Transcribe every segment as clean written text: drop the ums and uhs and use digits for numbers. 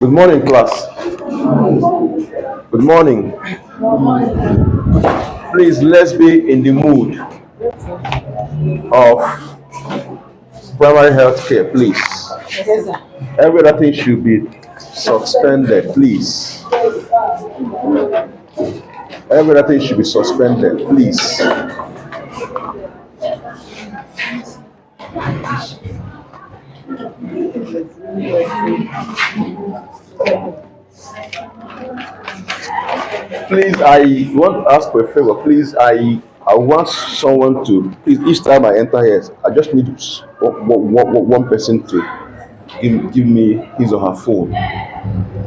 Good morning, class. Good morning. Please, let's be in the mood of primary health care, please. Every other thing should be suspended, please. Every other thing should be suspended, please. Please, I want to ask for a favor. Please, I want someone to please each time I enter here, I just need one person to give me his or her phone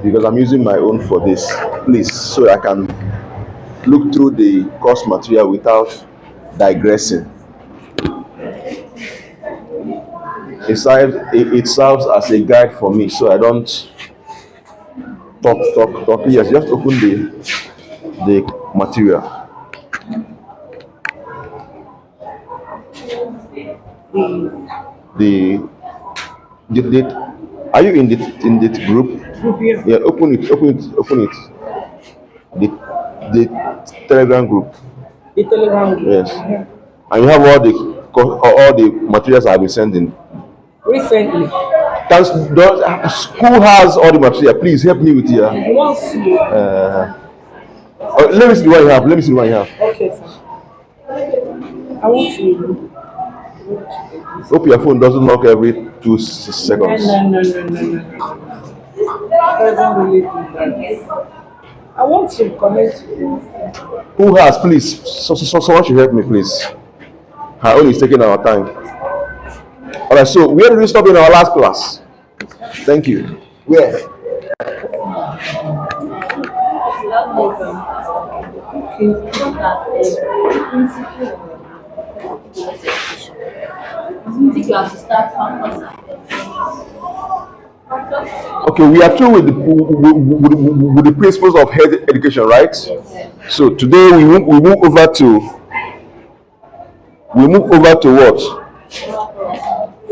because I'm using my own for this. Please, so I can look through the course material without digressing. It serves as a guide for me, so I don't talk. Yes, just open the material. The are you in the group? Yeah, open it. The Telegram group. The Telegram group. Yes, and you have all the materials I've been sending. Recently. School has all the material. Please help me with your. Let me see what you have. Let me see what you have. Okay, sir. I want to. Hope your phone doesn't knock every 2 seconds. No. Doesn't really do that. I want to connect to you. Who has, please? Someone should help me, please. Her own is taking our time. All right. So where did we stop in our last class? Thank you. Where? Okay, we are through with the principles of health education, right? So today we move over to what?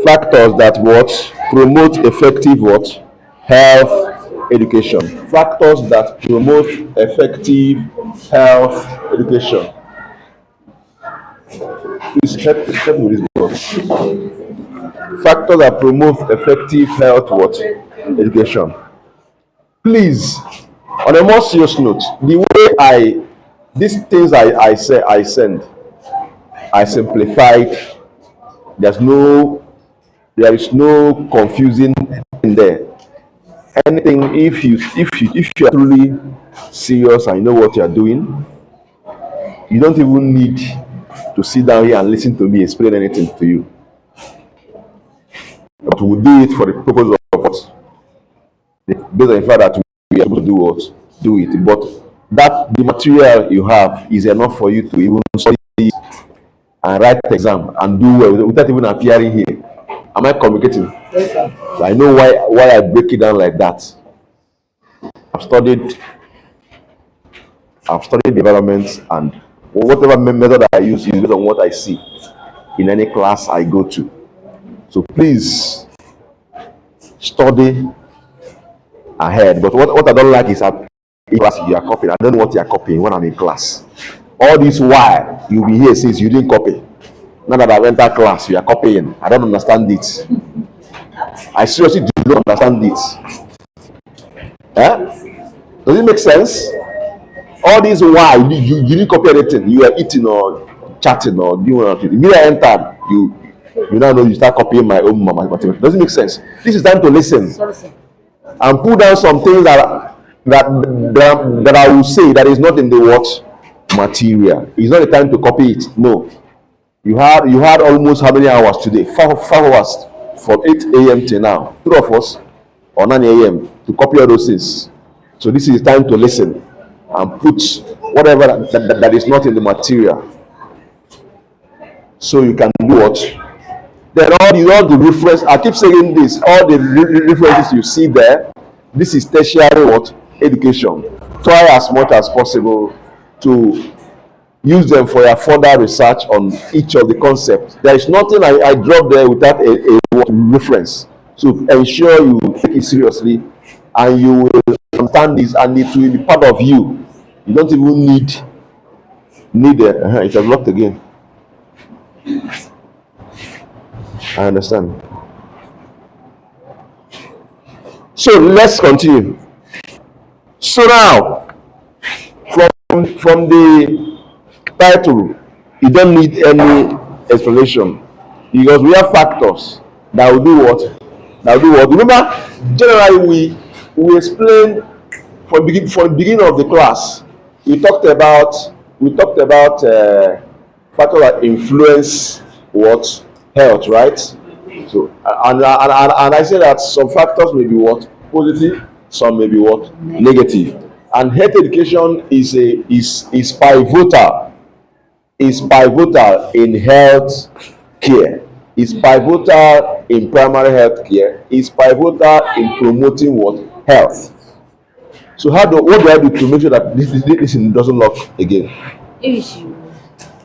Factors that what promote effective what health education. Factors that promote effective health education. Please help me with this book. Factors that promote effective health what education. Please, on a more serious note, the way these things I send, I simplified. There is no confusing in there. Anything, if you are truly serious and you know what you are doing, you don't even need to sit down here and listen to me explain anything to you. But we'll do it for the purpose of what? Based on the fact that we are able to do what? Do it. But that the material you have is enough for you to even study and write exam and do well without even appearing here. Am I communicating? Yes, sir. So I know why I break it down like that. I've studied developments, and whatever method I use is based on what I see in any class I go to. So please study ahead. But what I don't like is that in class you are copying. I don't know what you are copying when I'm in class. All this while you'll be here since you didn't copy. Now that I've entered class, you are copying. I don't understand it. I seriously do not understand it. Does it make sense? All this while you didn't copy anything. You are eating or chatting or doing anything. The minute I entered, you now know you start copying my own mathematics. Does it make sense? This is time to listen and put down some things that I will say that is not in the what material. It's not the time to copy it. No. You had almost how many hours today? 5 hours from 8 a.m. till now. 3 of us or 9 a.m. to copy all those things. So this is time to listen and put whatever that is not in the material. So you can do what? Then all the reference, I keep saying this, all the references you see there, this is tertiary what? Education. Try as much as possible to use them for your further research on each of the concepts. There is nothing I drop there without a reference. So ensure you take it seriously and you will understand this, and it will be part of you. You don't even need it. It has locked again. I understand. So let's continue. So now, from the title, you don't need any explanation, because we have factors that will do what? That will do what? Remember, generally we explained from the beginning of the class. We talked about factors that influence what? Health, right? So and I say that some factors may be what? Positive, some may be what? Negative. And health education is pivotal, in health care, is pivotal in primary health care, is pivotal in promoting what? Health. So what do I do to make sure that this doesn't lock again?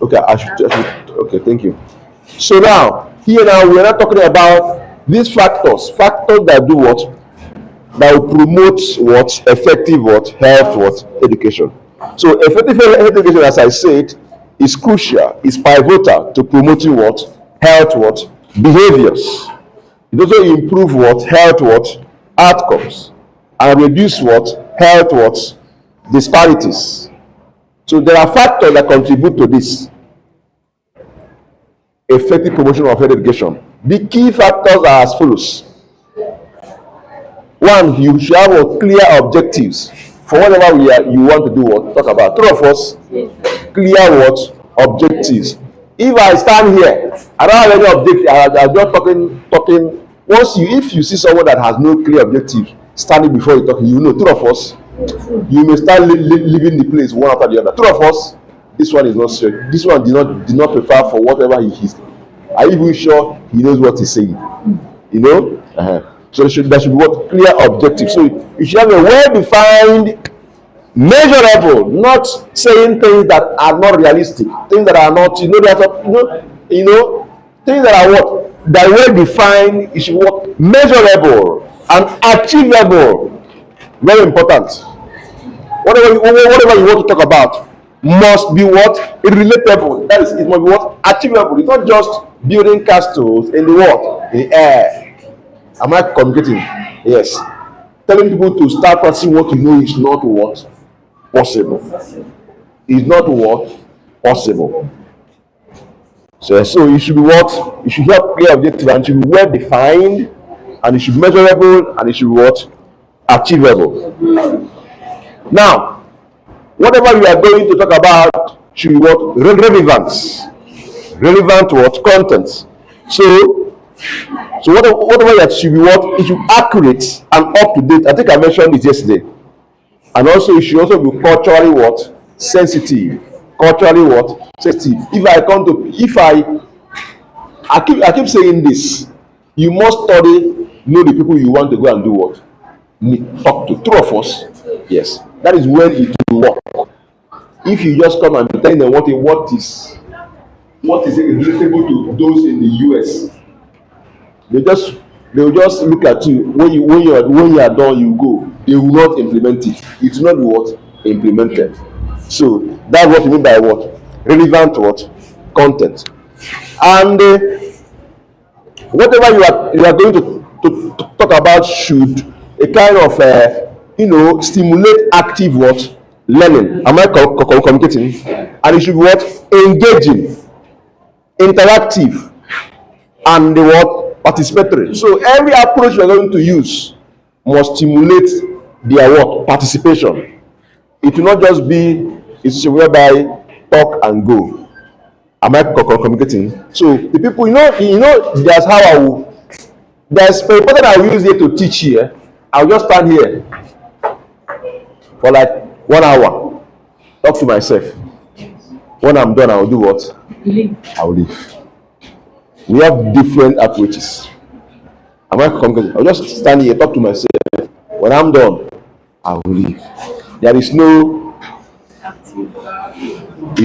Okay, okay, thank you. So now, here now we are not talking about these factors that do what? That will promote what? Effective what? Health what? Education. So effective health education, as I said, is crucial, is pivotal to promoting what? Health what? Behaviors. It also improve what? Health what? Outcomes, and reduce what? Health what? Disparities. So there are factors that contribute to this effective promotion of health education. The key factors are as follows. One, you should have a clear objectives for whatever you want to do what? Talk about. Two of us, clear what? Objectives. If I stand here, I don't have any objective, I'm just talking. If you see someone that has no clear objective standing before you talking, you know, two of us, you may start leaving the place one after the other. Two of us, this one is not serious. This one did not prepare for whatever he is. Are you even sure he knows what he's saying? You know? So there should be what? Clear objective. So you should have a well-defined, measurable, not saying things that are not realistic, things that are not, things that are what? That are well-defined. It should be what? Measurable and achievable. Very important. Whatever you want to talk about must be what? Relatable. That is, it must be what? Achievable. It's not just building castles in the what? In the air. Am I communicating? Yes. Telling people to start practicing what you know is not what? Possible. Is not what? Possible. So it should be what? It should have clear objective, and it should be well defined, and it should be measurable, and it should be what? Achievable. Now, whatever we are going to talk about should be what? Relevance. Relevant what? Content. So whatever that should be what? It should be accurate and up to date. I think I mentioned it yesterday. And also it should also be culturally what? Sensitive. Culturally what? Sensitive. I keep saying this. You must know the people you want to go and do what? Talk to. True of us. Yes. That is when it will work. If you just come and tell them what is relatable to those in the US, they will just look at you. When you are done, you go. They will not implement it. It will not be what? Implemented. So that's what you mean by what? Relevant what? Content. And whatever you are going to talk about should a kind of stimulate active what? Learning. Am I communicating? And it should be what? Engaging, interactive, and the what? Participatory. So every approach you are going to use must stimulate their what? Participation. It will not just be a situation whereby talk and go. Am I communicating? So the people, that's how there's a pattern I will use here to teach here. I'll just stand here for like 1 hour, talk to myself. When I'm done, I'll do what? I'll leave. We have different approaches. Am I communicating? I'll just stand here, talk to myself. When I'm done, I will leave. There is no, it's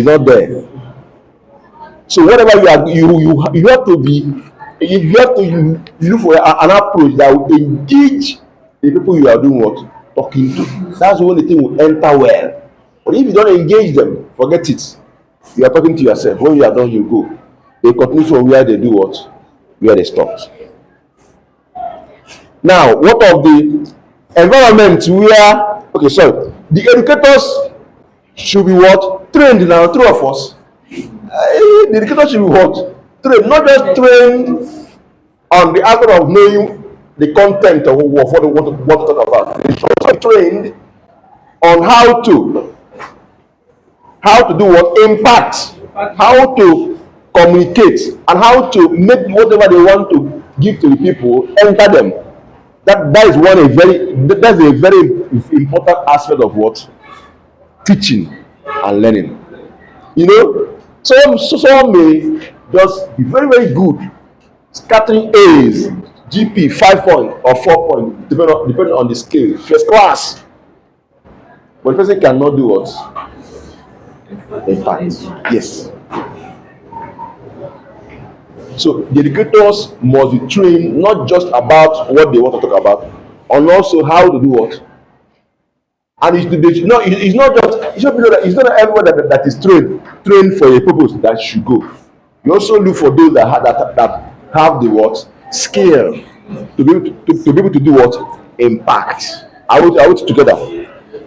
not there. So whatever you have to look for an approach that will engage the people you are doing what? Talking to. That's when the thing will enter well. But if you don't engage them, forget it. You are talking to yourself. When you are done, you go. They continue from where they do what? Where they stopped. Now, what of the environment where, okay, sorry, the educators should be what? Trained now, three of us. The educators should be what? Trained, not just trained on the aspect of knowing the content of what they want to talk about. They should also be trained on how to do what? Impact, how to communicate, and how to make whatever they want to give to the people enter them. That's a very important aspect of what? Teaching and learning. You know, some may just be very, very good, scattering A's, GP 5 point or 4 point, depending on the scale, first class. But the person cannot do what? Impact. Yes. So the educators must be trained not just about what they want to talk about, and also how to do what. And it's not everyone that is trained for a purpose that should go. You also look for those that have the what skill to be able to do what impact. I would together.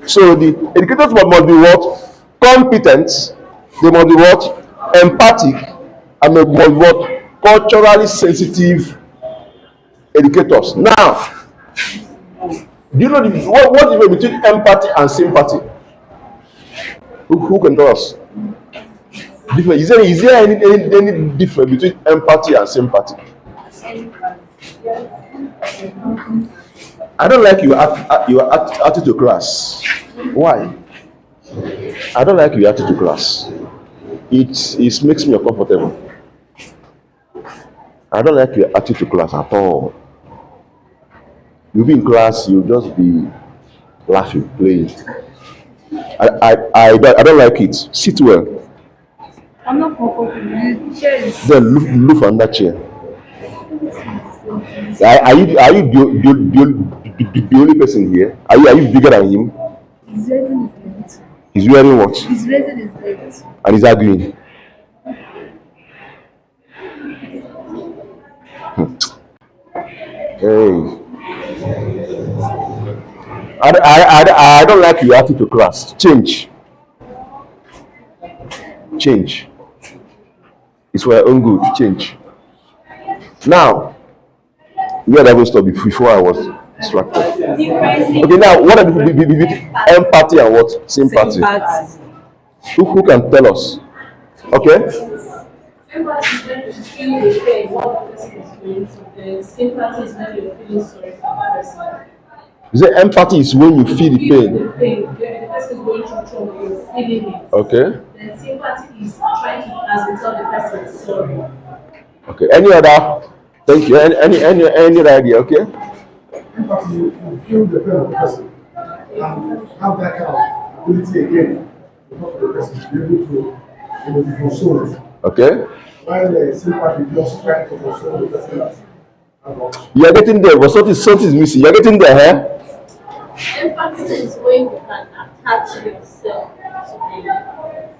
So the educators must be what competent. They must be what empathic, and they must be what culturally sensitive educators. Now, do you know what is the difference between empathy and sympathy? Who can tell us? Is there any difference between empathy and sympathy? I don't like your attitude to class. Why? I don't like your attitude to class. It makes me uncomfortable. I don't like your attitude to class at all. You'll be in class, you'll just be laughing, playing. I don't like it. Sit well. I'm not comfortable. Then look on that chair. Are you the only person here? Are you bigger than him? He's raising his leg. He's wearing what? He's raising his leg. And he's arguing. Hey. I don't like your attitude to class. Change. It's for your own good. Change. Now, where did I go stop before I was distracted? Okay, now what are the between empathy and what? Sympathy. Who can tell us? Okay. Empathy is when you feel the pain what the person is going through. Then sympathy is when you're feeling sorry for the person. You say empathy is when you feel the pain. The pain, the person is going through trouble, you're feeling it. Okay. Then sympathy is trying to tell the person sorry. Okay. Any other? Thank you. Any other idea? Okay. Empathy, you feel the pain of the person and have that kind of ability again to talk to the person to be able to be consoled. Okay. While sympathy, you also try to console the person. You are getting there, but something is missing. You are getting there, huh? Empathy is when you can attach yourself to the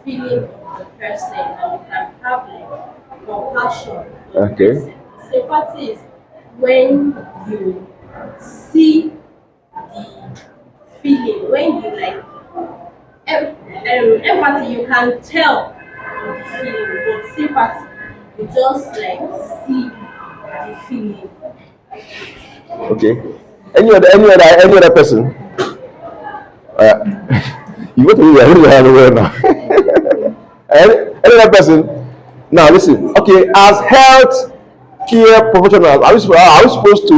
feeling of the person and you can have like compassion for the person. Sympathy is when you see the feeling, when you like empathy, you can tell the feeling, but sympathy, you just like see the feeling. Okay. Any other person? You go to me. I don't know where now. Any other person? Now listen. Okay, as health care professionals, are we supposed to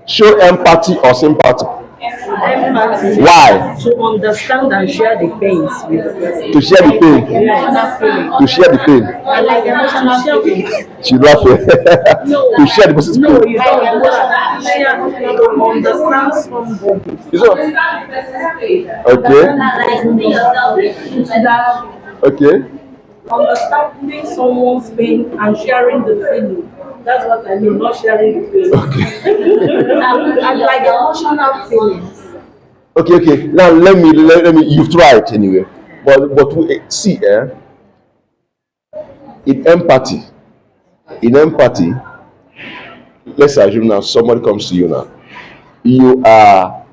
show empathy or sympathy? Empathy. Why? To understand and share the pains with the person. To share the pain. To share the pain. Like emotional feelings. She's laughing. To share the person's No, pain. you don't share to understand somebody. Is it? Okay. Okay. understanding someone's pain and sharing the feeling. That's what I mean, not sharing the pain. And like emotional feelings. Okay. Now let me. You've tried anyway, but see, in empathy, let's assume now somebody comes to you now. You are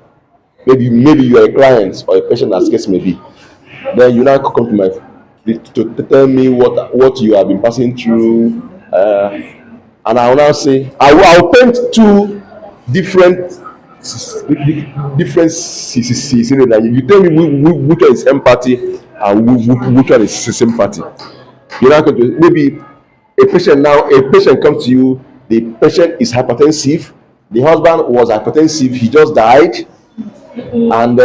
maybe you are a client or a patient, as case may be. Then you now come to my to tell me what you have been passing through, and I will now say I will paint two different different scenarios. You tell me which one is empathy and which one is sympathy. You now come to maybe a patient comes to you. The patient is hypertensive. The husband was hypertensive. He just died, and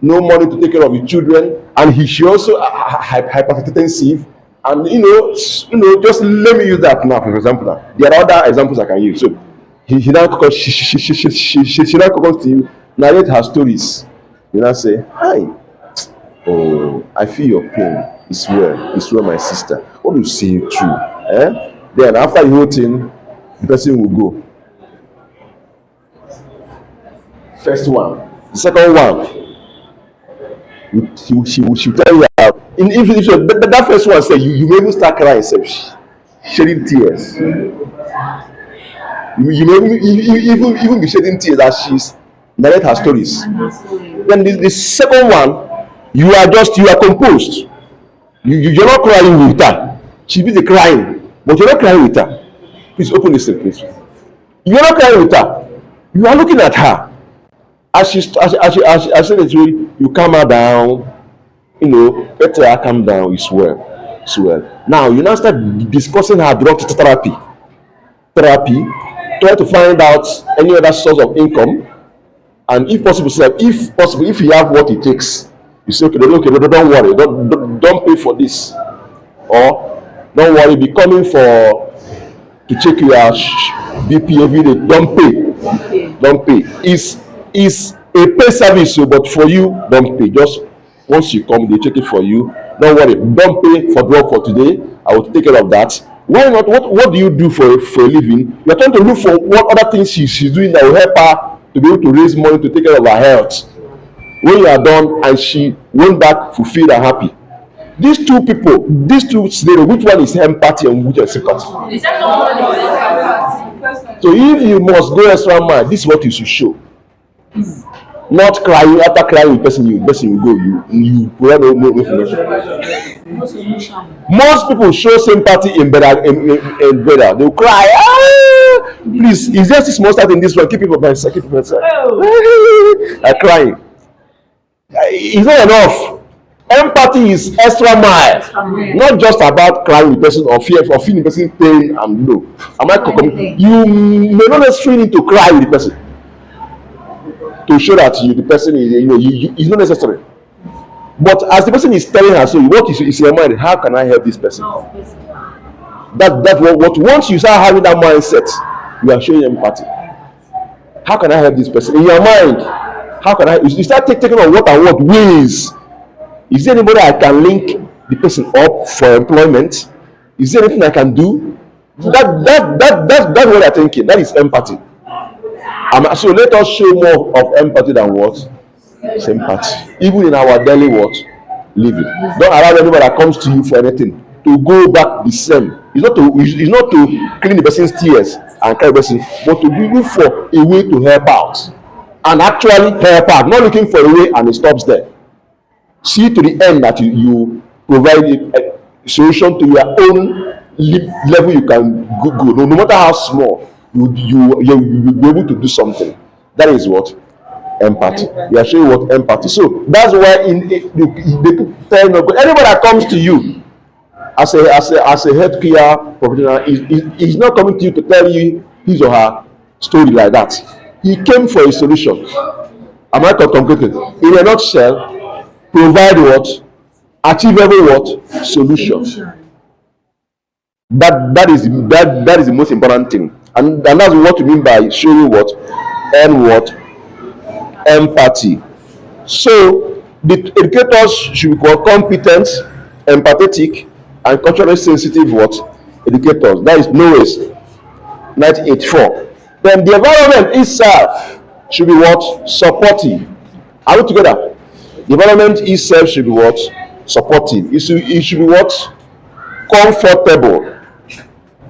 no money to take care of his children, and she also hypertensive. And just let me use that now for example. Now there are other examples I can use. So he now comes, she now comes to you, narrate her stories. You now say, "Hi, oh, I feel your pain. It's well, my sister. What will see you through?" Then after the whole thing, the person will go. First one, the second one, she will tell you how. If that first one say you may even start crying, shedding tears. You may even be shedding tears as she's narrate her stories. Then the second one, you are composed. You're not crying with her. She be the crying, but you're not crying with her. Please open this thing, please. You're not crying with her. You are looking at her. As she said it, you calm her down. Let her calm down. It's well. Now you now start discussing her drug therapy. Try to find out any other source of income, and if possible, if you have what it takes, you say, okay, don't worry, don't pay for this, or don't worry, be coming to check your BP every day. Don't pay. Is a pay service, but for you, don't pay. Just once you come, they check it for you. Don't worry, don't pay for drug for today. I will take care of that. Why not? What do you do for a living? You're trying to look for what other things she's doing that will help her to be able to raise money to take care of her health. When you are done and she went back fulfilled and happy. These two scenarios, which one is empathy and which is sympathy? So if you must go extra mile, this is what you should show. Not crying after crying with person will go. You provide no information. Most people show sympathy in better. They will cry. Please, is there 6 months in this one? Keep it for myself. I'm crying. It's not enough. Empathy is extra mile. Not just about crying with person or feeling person pain and no. You may not necessarily need to cry with the person to show that the person is not necessary. But as the person is telling her, so what is your mind? How can I help this person? That's what once you start having that mindset, you are showing empathy. How can I help this person? In your mind, how can I? You start taking on what ways. Is there anybody I can link the person up for employment? Is there anything I can do? That's what I'm thinking. That is empathy. So let us show more of empathy than what? Sympathy. Even in our daily living. Don't allow anybody that comes to you for anything to go back the same. It's not to clean the person's tears and carry the person, but to be looking for a way to help out. And actually help out. Not looking for a way and it stops there. See to the end that you provide a solution to your own level you can go. No matter how small, you'll be able to do something. That is what? Empathy. We are showing what empathy. So that's why they tell anybody that comes to you as a healthcare professional is not coming to you to tell you his or her story like that. He came for a solution. Am I complicated? In a nutshell, provide what? Achievable what? Solution. That is the most important thing. And that's what we mean by showing what? And what? Empathy. So the educators should be called competent, empathetic, and culturally sensitive what educators. That is Knowles, 1984. Then the environment itself should be what? Supportive. Are we together? The environment itself should be what? Supportive. It should be what? Comfortable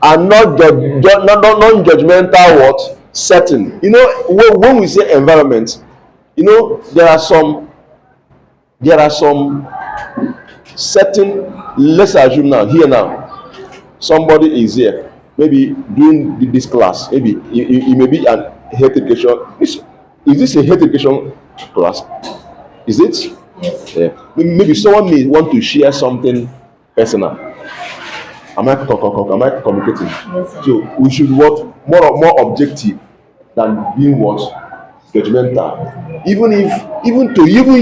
and not non-judgmental what? Setting. You know, when we say environment, you know, there are some certain, let's assume now, here now, somebody is here, maybe doing this class, maybe it may be an health education. Is this a health education class? Is it? Yes. Yeah. Maybe someone may want to share something personal. Am I communicating? Yes, sir. So we should what more objective than being what judgmental. Even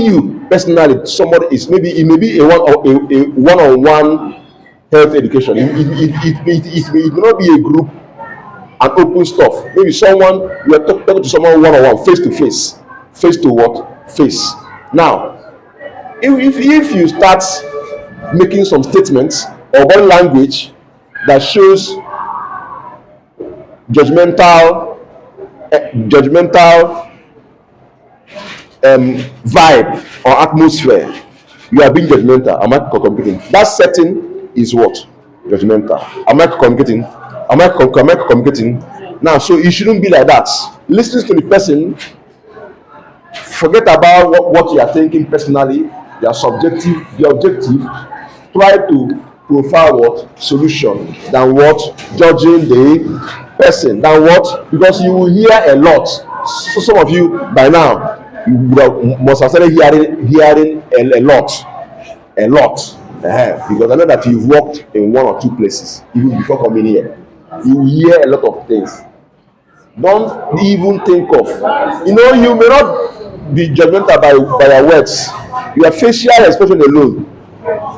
you personally, somebody is maybe it may be a one-on-one health education. It may not be a group and open stuff. Maybe someone you are talking to someone one-on-one, face to face, face to what face. Now, if you start making some statements or body language that shows judgmental vibe or atmosphere, you are being judgmental. Am I communicating? That setting is what? Judgmental. Am I communicating? Am I communicating? Now, so it shouldn't be like that. Listen to the person. Forget about what you are thinking personally. You are subjective. Be objective. Try to profile what solution than what judging the person than what, because you will hear a lot. So some of you by now you must have started hearing a lot because I know that you've worked in one or two places even before coming here. You hear a lot of things. Don't even think of, you may not be judgmental by your words. Your facial expression alone.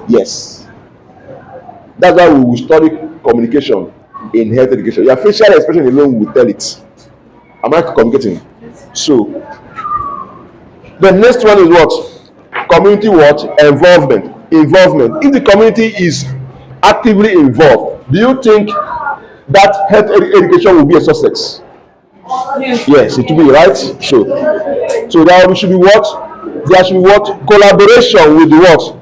Yes, that's why we will study communication in health education. Your facial expression alone will tell it. Am I communicating? So the next one is what? Community what? Involvement. If the community is actively involved, do you think that health education will be a success? Yes, it will be, right? So there should be what? There should be what? Collaboration with the what?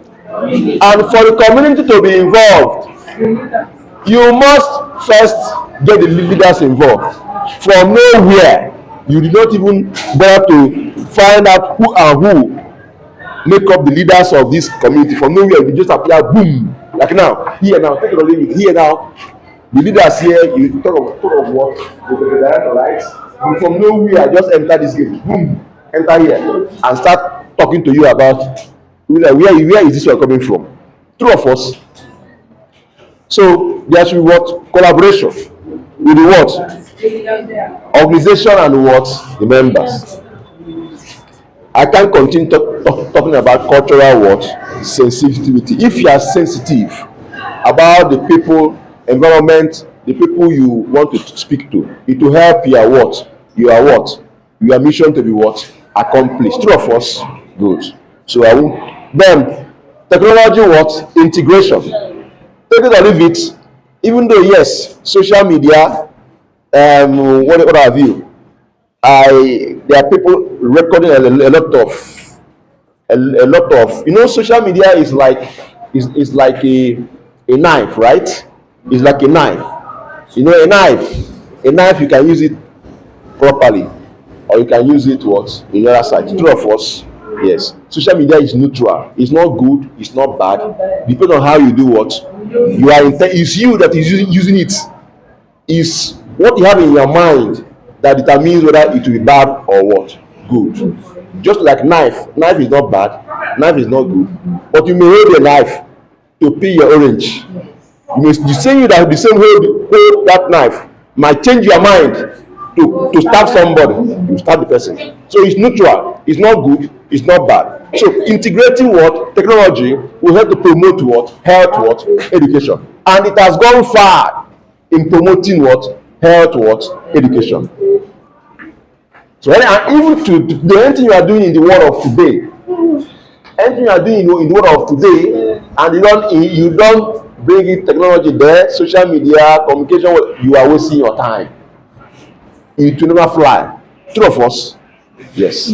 And for the community to be involved, you must first get the leaders involved. From nowhere, you did not even bother to find out who make up the leaders of this community. From nowhere, you just appear, boom, like now, here now, take it or leave it, here now. The leaders here, you talk of what? The director, right? And from nowhere, just enter this gate, boom, enter here, and start talking to you about where is this one coming from? True of us. So there should be what? Collaboration with the what? Organization and what? The members. I can't continue talking about cultural what? Sensitivity. If you are sensitive about the people, environment, the people you want to speak to, it will help your what? Your mission to be what? Accomplished. True of us? Good. So I won't. Then technology what? Integration. Take it or leave it. Even though yes, social media, what have you? There are people recording a lot of. Social media is like a knife, right? It's like a knife. A knife you can use it properly, or you can use it what? In the other side. True of us? Yes. Social media is neutral. It's not good. It's not bad. Depends on how you do what you are. It's you that is using it. Is what you have in your mind that determines whether it will be bad or what good. Just like knife is not bad, knife is not good, but you may hold a knife to peel your orange. The same way that hold that knife might change your mind to stab somebody. You stab the person. So it's neutral. It's not good. It's not bad. So integrating what technology will help to promote what health what education, and it has gone far in promoting what health what education. So even to anything you are doing in the world of today, anything you are doing in the world of today, and you don't bring in technology there, social media, communication, you are wasting your time. It will never fly. True of us? Yes.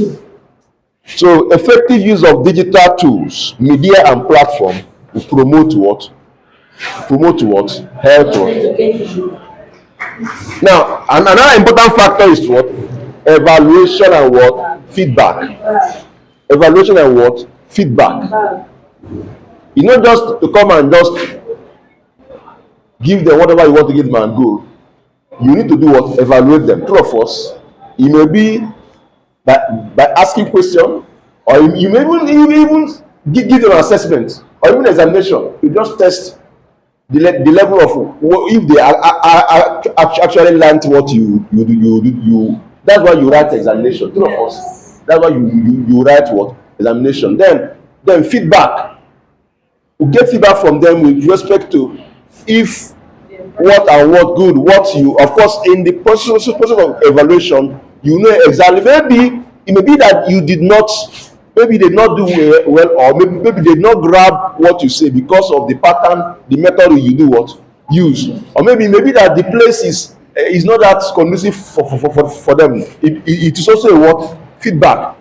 So effective use of digital tools, media and platform will promote what? Promote what? Health what? Now, another important factor is what? Evaluation and what? Feedback. Evaluation and what? Feedback. You know, just to come and just give them whatever you want to give them and go. You need to do what? Evaluate them. True of us. It may be by asking question, or you may even give them an assessment or even examination. You just test the level of if they are actually learned what you do. That's why you write examination. True of us. That's why you write what? Examination. Then feedback. You get feedback from them with respect to if what and what good, what you, of course, in the process of evaluation, you know exactly. Maybe it may be that you did not, maybe did not do well, or maybe did not grab what you say because of the pattern, the method you do what use, or maybe that the place is not that conducive for them. It is also a what feedback.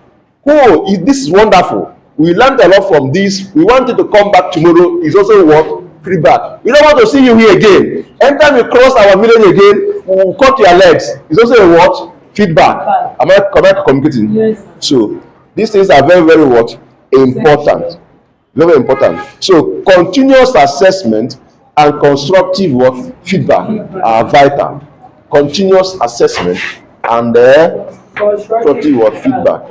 Oh, this is wonderful. We learned a lot from this. We want you to come back tomorrow. It's also what feedback. We don't want to see you here again. Anytime you cross our village again, we will cut your legs. It's also a what? Feedback. Am I communicating? Yes. So these things are very, very what? Important. Very important. So continuous assessment and constructive what? Feedback are vital. Continuous assessment and constructive what? Feedback.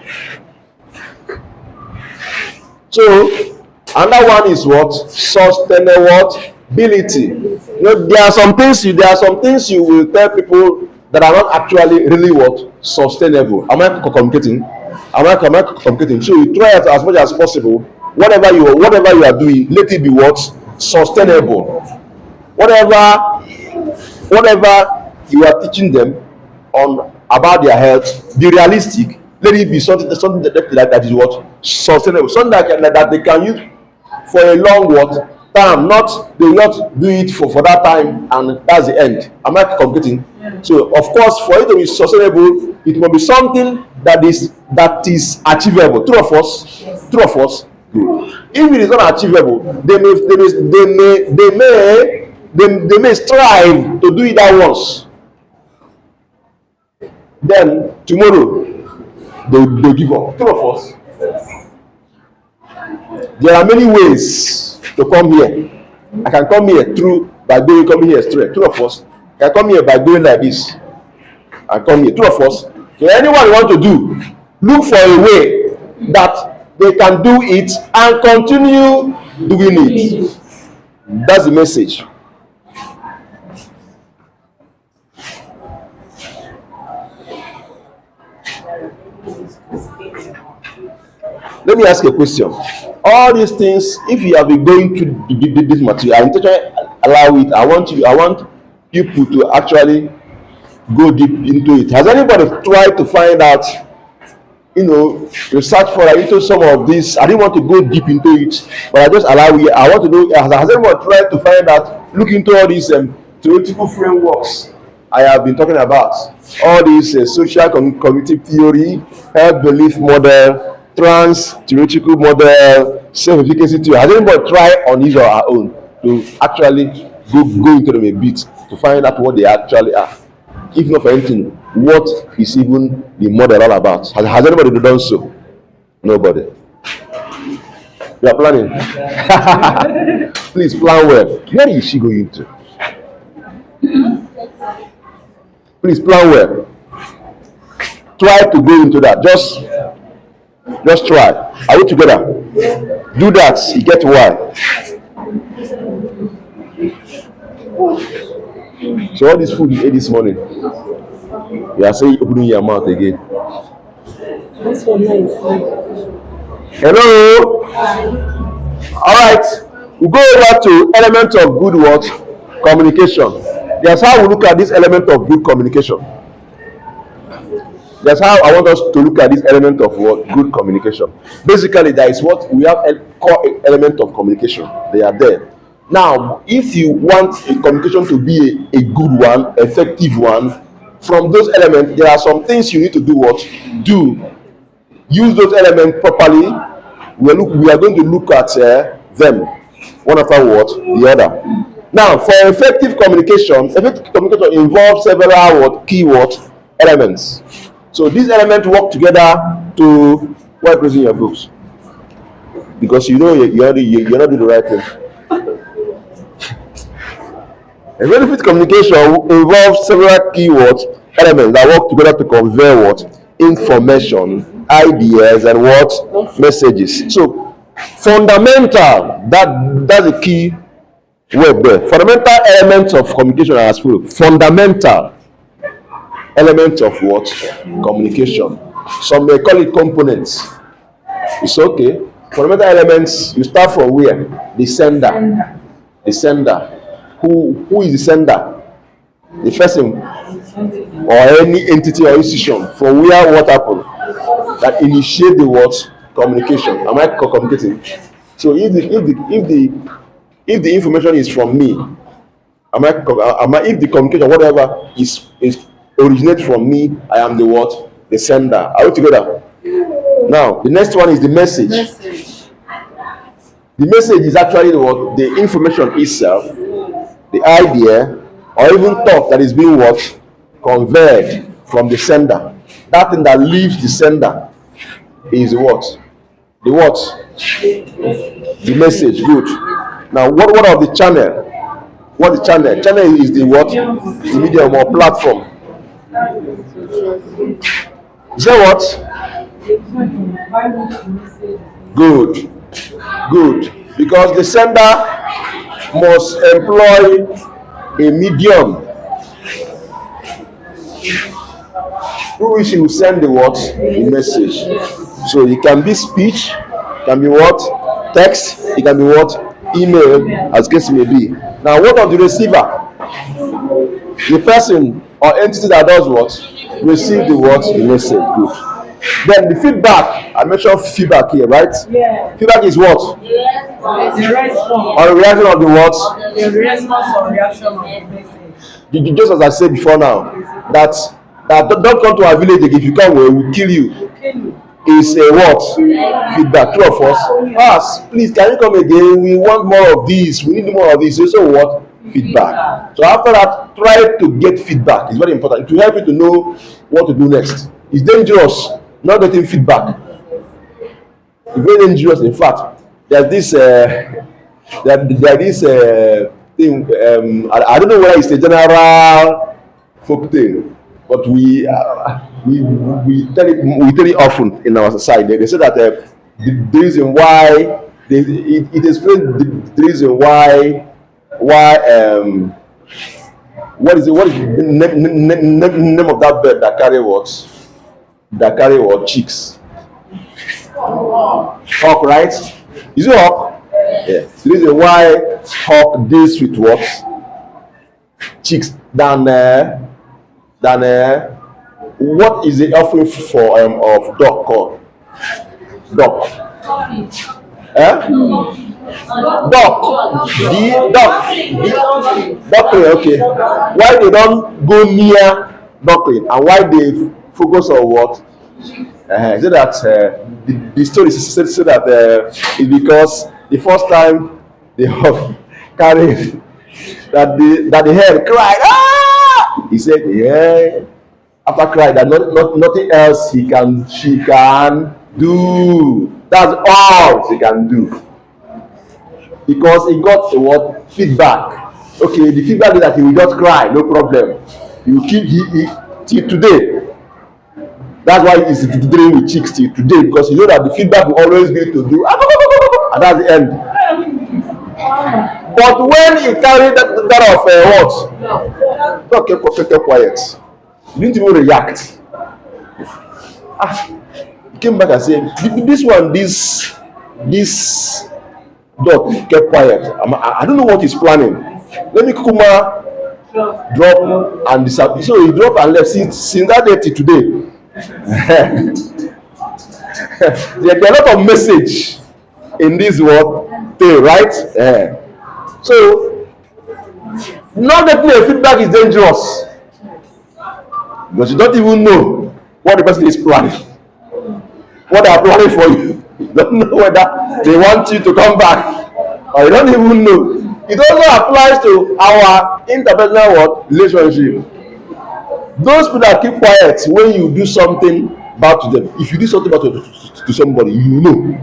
So another one is what? Sustainability. You know, there are some things you will tell people that are not actually really what? Sustainable. Am I communicating? Am I communicating? So you try it as much as possible. Whatever you are doing, let it be what? Sustainable. Whatever you are teaching them on about their health, be realistic. Let it be something that is what? Sustainable. Something that they can use for a long what? Time. They will not do it for that time and that's the end. Am I communicating? Yeah. So of course, for it to be sustainable, it must be something that is achievable. True of us? Yes. True of us? Good. If it is not achievable, they may strive to do it that once. Then tomorrow they give up. True of us? There are many ways to come here. I can come here by coming here straight. True of us? I can come here by going like this. I come here. True of us? So anyone you want to do, look for a way that they can do it and continue doing it. That's the message. Let me ask a question. All these things, if you have been going through this material, I intentionally allow it. I want people to actually go deep into it. Has anybody tried to find out, research for into some of this? I didn't want to go deep into it, but I just allow it. I want to know, has anyone tried to find out, look into all these theoretical frameworks I have been talking about? All these social cognitive theory, health belief model, trans theoretical model, self-efficacy theory. Has anybody tried on his or her own to actually go into them a bit to find out what they actually are? If not for anything, what is even the model all about? Has anybody done so? Nobody. You are planning? Please plan well. Where is she going to? Please plan well. Try to go into that. Just try. Are we together? Do that. You get why. So all this food you ate this morning, you are saying opening your mouth again. This one nice. Hello. All right. We go over to element of good what? Communication. That's how we look at this element of good communication. That's how I want us to look at this element of what? Good communication. Basically, that is what we have a core element of communication. They are there. Now, if you want a communication to be a good one, effective one, from those elements, there are some things you need to do what? Do. Use those elements properly. We are going to look at them one after what? The other. Now, for effective communication involves several keyword elements. So these elements work together to why closing your books? Because you know you're not doing the right thing. Effective communication involves several keyword elements that work together to convey what? Information, ideas, and what? Messages. So fundamental, that's a key word there. Fundamental elements of communication are as follows. Fundamental elements of what? Communication. Some may call it components. It's okay. Fundamental elements, you start from where? The sender. The sender. Who is the sender? The person or any entity or institution from where what happened that initiate the what? Communication. Am I communicating? So if the information is from me, if the communication whatever is originate from me, I am the what? The sender. Are we together? Now the next one is the message. The message is actually what? The information itself, the idea or even thought that is being what? Conveyed from the sender. That thing that leaves the sender is what? The what? The message. Good. Now what of the channel? What the channel? Channel is the what? The medium or platform. Is that what? Good. Good. Because the sender must employ a medium through which he will send the what? The message. So it can be speech, it can be what? Text, it can be what? Email, as case may be. Now what of the receiver? The person or entity that does what? Receive the what? The message. Good. Then the feedback. I mentioned feedback here, right? Yeah. Feedback is what? The response. Or the reaction of the what? The response or reaction of the message. Just as I said before now, that don't come to our village again. If you come, we will kill you. Is a what? Feedback. Two of us. Please, can you come again? We want more of this. We need more of this. So what? Feedback. So after that, try to get feedback. It's very important to help you to know what to do next. It's dangerous not getting feedback. It's very dangerous. In fact, there's this thing. I don't know whether it's a general folk tale, but we tell it often in our society. They say that the reason why it explains the reason why what is the name of that bird that carry what? That carry what? Chicks. Hawk, right? Is it hawk? Yeah. The reason why hawk deals with what? Chicks than what is the offering for of duck called? Duck. Duck. Duckling. Okay. Why they don't go near duckling and why they focus on what? So that the story says that it's because the first time the hawk carried that the hen cried. Ah! He said, yeah. After crying, that nothing else she can do. That's all she can do. Because he got a what? Feedback. Okay, the feedback is that he will just cry, no problem. He will keep till today. That's why he's dealing with chicks till today, because he knows that the feedback will always be to do, and that's the end. But when he carried that of what? Okay, quiet. He didn't even react. He came back and said, this dog kept quiet. I don't know what he's planning. Let me Kuma drop and disappear. So he dropped and left. Since that day till today. There are a lot of message in this word thing, right? So, not getting a feedback is dangerous because you don't even know what the person is planning, what they are planning for you. You don't know whether they want you to come back, or you don't even know. It also applies to our interpersonal what relationship. Those people that keep quiet when you do something bad to them. If you do something bad to somebody, you know.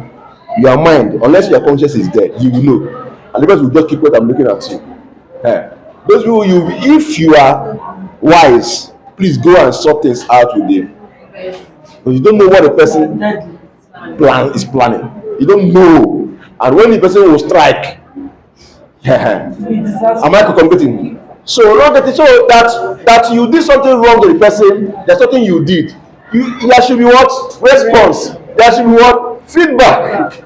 Your mind, unless your conscience is there, you will know. And the person will just keep quiet and looking at you. Those people, if you are wise, please go and sort things out with them. But you don't know what the person is planning. You don't know. And when the person will strike, am I competing? So that you did something wrong to the person, there's something you did. There should be what? Response. There should be what? Feedback.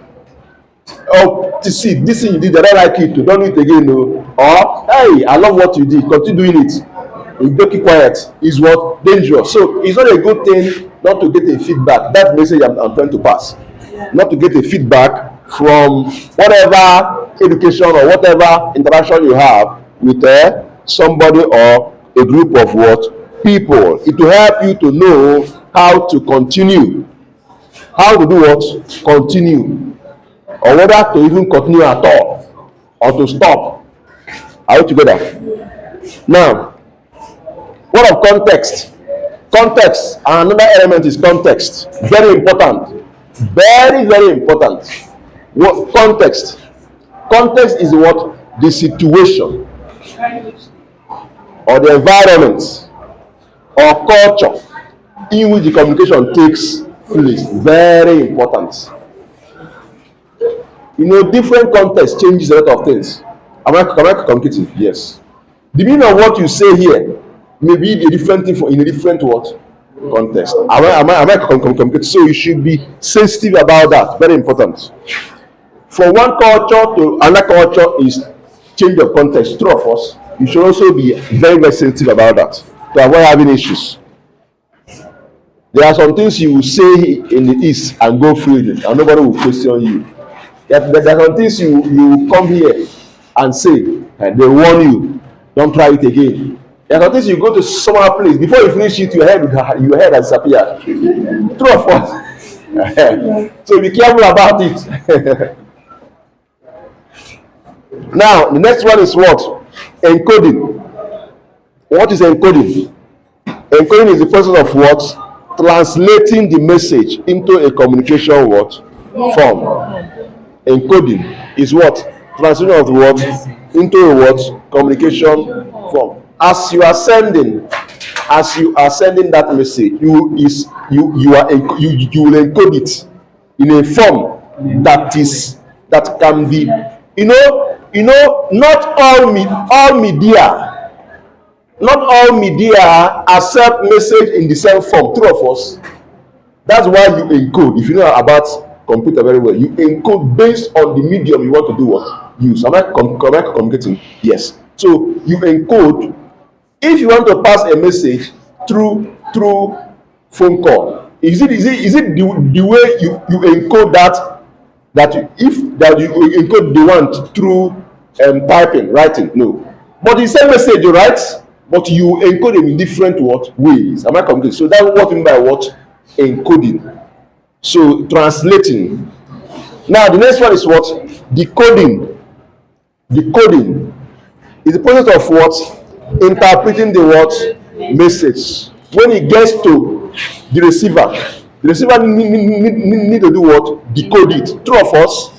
Oh, to see this thing you did, I don't like it, don't do it again, no. Or hey, I love what you did, continue doing it. You don't keep quiet, is what? Dangerous. So it's not a good thing not to get a feedback. That message I'm trying to pass. Not to get a feedback from whatever education or whatever interaction you have with somebody or a group of what? People. It will help you to know how to continue. How to do what? Continue. Or whether to even continue at all or to stop. Are we together? Now, what of context? Context, and another element is context. Very important. Very, very important. What context? Context is what? The situation or the environment or culture in which the communication takes place. Very important. You know, different context changes a lot of things. Am I communicating? Yes. The meaning of what you say here may be a different thing in a different what? Context. Am I communicating? So you should be sensitive about that. Very important. From one culture to another culture is change of context. True of us. You should also be very, very sensitive about that to avoid having issues. There are some things you will say in the East and go freely, and nobody will question you. There are some things you come here and say, and they warn you, don't try it again. There are some things you go to some other place, before you finish it, your head has disappeared. True of us. So be careful about it. Now, the next one is what? Encoding. What is encoding? Encoding is the process of what? Translating the message into a communication what? Form. Encoding is what? Translation of the word into a what? Communication form. As you are sending that message, you will encode it in a form that can be, not all media accept message in the same form. True of us. That's why you encode. If you know about computer very well, you encode based on the medium you want to do what? Use. Am I communicating? Yes. So you encode. If you want to pass a message through phone call, is it the way you encode that you encode the one through typing, writing? No. But the same message you write, but you encode them in different what ways. Am I communicating? So that's what I mean by what? Encoding. So translating. Now the next one is what? Decoding. Decoding is the process of what? Interpreting the what? Message. When it gets to the receiver need to do what? Decode it. True of us?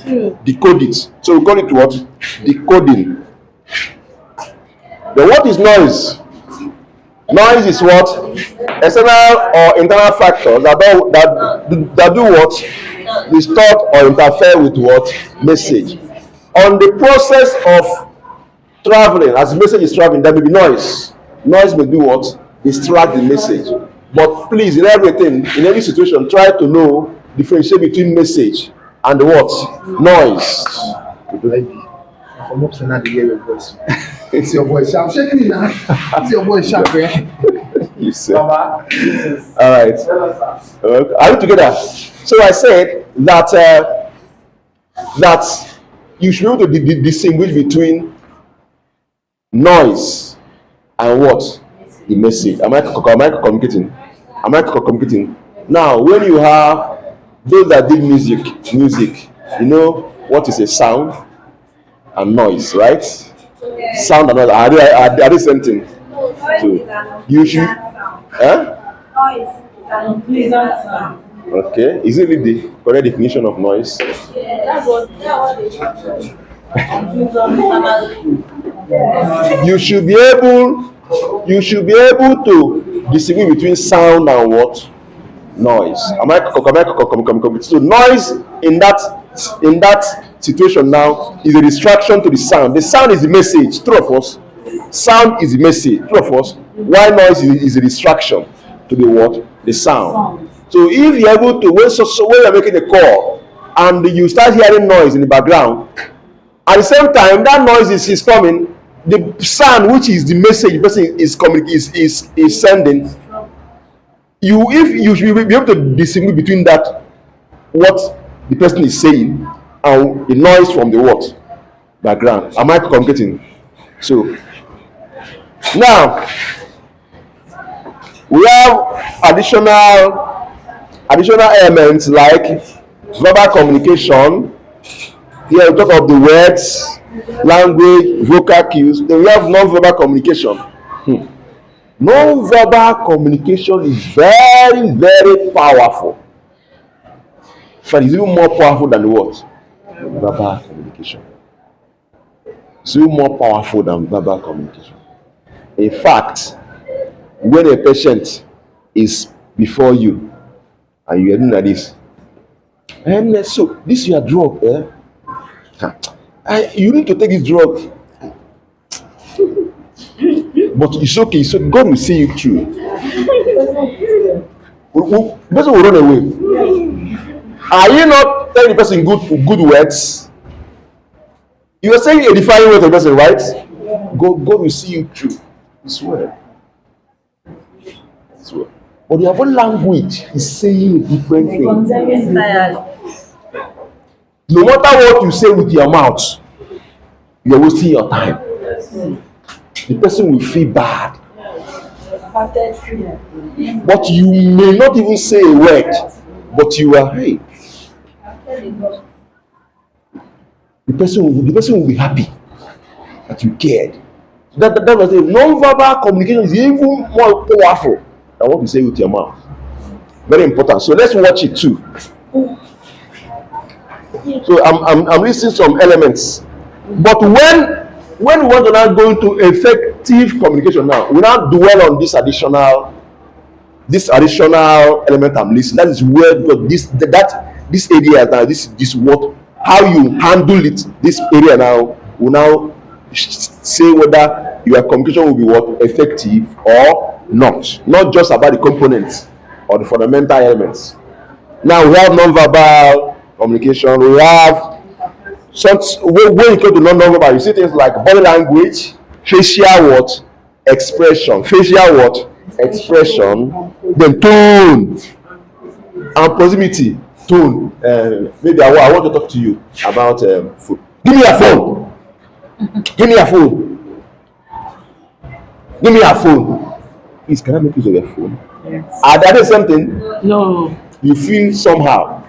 Decode it. So we call it what? Decoding. Then what is noise? Noise is what? External or internal factors that do what? Distort or interfere with what? Message. On the process of traveling, as the message is traveling, there may be noise. Noise may do what? Distract the message. But please, in everything, in every situation, try to know differentiate between message and the what? Noise. I'm up to not to hear your voice. It's your voice. I'm shaking it now. It's your voice, sharp, eh? You said. Baba. All right. Are we together? So I said that that you should be able to distinguish between noise, and what? The message. Am I communicating? Am I communicating? Now, when you have those that did music, you know what is a sound and noise, right? Sound and noise. Are they same thing? So you should. Unpleasant sound. Okay. Is it really the correct definition of noise? That's what they You should be able to distinguish between sound and what? Noise. So noise in that situation now is a distraction to the sound. The sound is the message, true of us. Sound is the message, true of us. Why noise is a distraction to the what? The sound. So if you're able to, when you're making a call and you start hearing noise in the background, at the same time that noise is coming, the sound, which is the message the person is sending, you should be able to distinguish between that, what the person is saying, and the noise from the what? Background. Am I communicating? So now we have additional elements like verbal communication. Here we talk of the words, language, vocal cues. Then we have non-verbal communication. Non-verbal communication is very, very powerful. But it's even more powerful than what? Verbal communication. It's even more powerful than verbal communication. In fact, when a patient is before you and you are doing like this, and so this is your drug, you need to take this drug, but it's okay, so God will see you through. The person will run away. Are you not telling the person good words? You are saying a defining word to the person, right? God will see you through. It's well. But your own language is saying a different thing. No matter what you say with your mouth, you are wasting your time. The person will feel bad. But you may not even say a word, but you are, hey. The person will be happy that you cared. That was it. Non-verbal communication is even more powerful than what you say with your mouth. Very important. So let's watch it too. So I'm listing some elements. But when we want to now go into effective communication now, we now dwell on this additional element I'm listing. That is where this area now, this what, how you handle it. This area now will now say whether your communication will be what, effective or not. Not just about the components or the fundamental elements. Now we have non-verbal communication. We have when you go to non-verbal, you see things like body language, facial what, expression, then tone and proximity. Tone. Maybe I want to talk to you about food. Give me your phone. Give me your phone. Please, can I make use of your phone? Yes. Are they something? No. You feel somehow.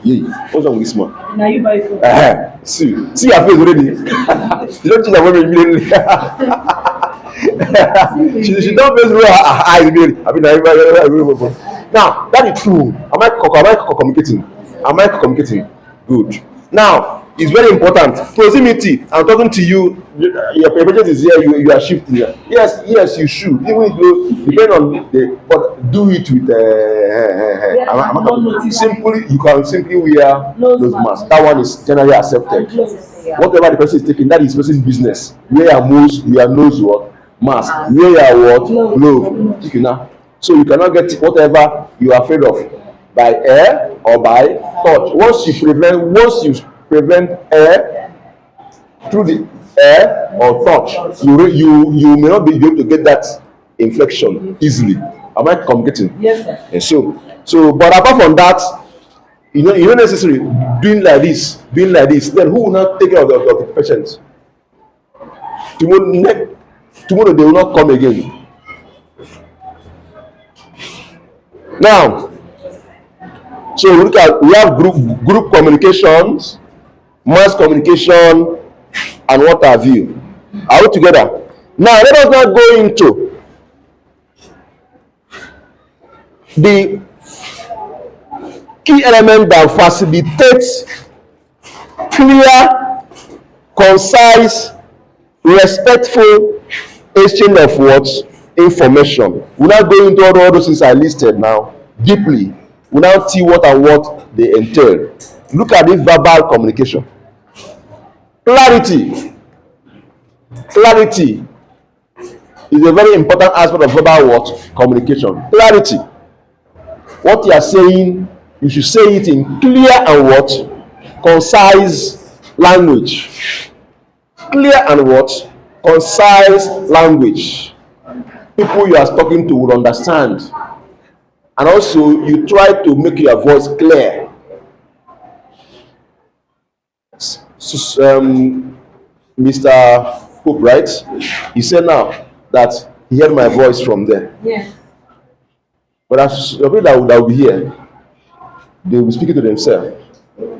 Yeah. What's wrong with this man? Now you buy food. See your face already. You don't change her woman immediately. she don't face her eyes immediately. Now that is true. Am I communicating? Good. Now it's very important. Proximity. I'm talking to you. Your patient is here. You are shifting here. Yes, you should. Even if you depend on but do it with simply. You can simply wear those masks. That one is generally accepted. Whatever the person is taking, that is person's business. Wear your nose what mask. Wear your what glove. Now, so you cannot get whatever you are afraid of by air or by touch. Once you prevent air through the air or touch, you may not be able to get that infection easily. Am I communicating? Yes, sir. And so but apart from that, you don't necessarily doing like this, then who will not take care of the patient? Tomorrow they will not come again. Now, so we have group communications, mass communication, and what have you. Are we together? Now let us now go into the key element that facilitates clear, concise, respectful exchange of what? Information. We now go into all those things I listed now deeply. We now see what and what they entail. Look at this verbal communication. Clarity. Clarity is a very important aspect of verbal what? Communication. Clarity. What you are saying, you should say it in clear and what? Concise language. Clear and what? Concise language. People you are talking to will understand. And also, you try to make your voice clear. Mr. Pope, right? He said now that he heard my voice from there. Yeah. But as the people that will be here, they will be speaking to themselves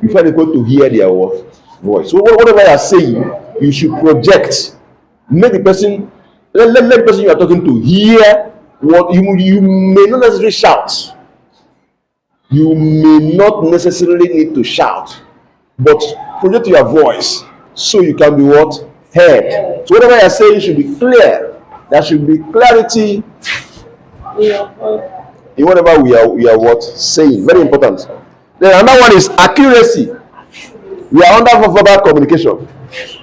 before they go to hear their voice. So whatever you are saying, you should project. Make the person, let the person you are talking to hear what you may not necessarily shout. You may not necessarily need to shout, but project your voice so you can be what? Heard. So whatever you are saying should be clear. There should be clarity in whatever we are what? Saying. Very important. Then another one is accuracy. We are under verbal communication.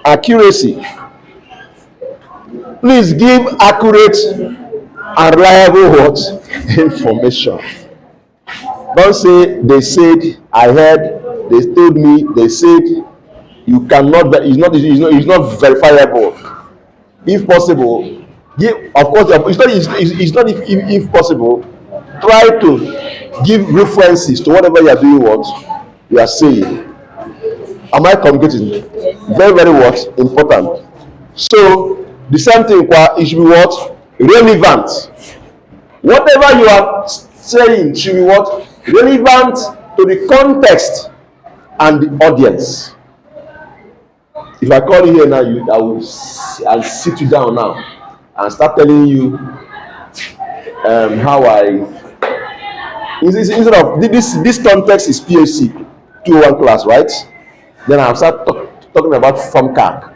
Accuracy. Please give accurate and reliable what? Information. Don't say they said, I heard, they told me, they said. You cannot. It's not verifiable. If possible, give. Of course, it's not if possible. Try to give references to whatever you are doing. What you are saying. Am I communicating? Very, very what? Important. So the same thing. It should be what? Relevant. Whatever you are saying should be what? Relevant to the context and the audience. If I call you here now, I'll sit you down now and start telling you how instead of this context is PhD 201 class, right? Then I'll start talking about FAMCAC.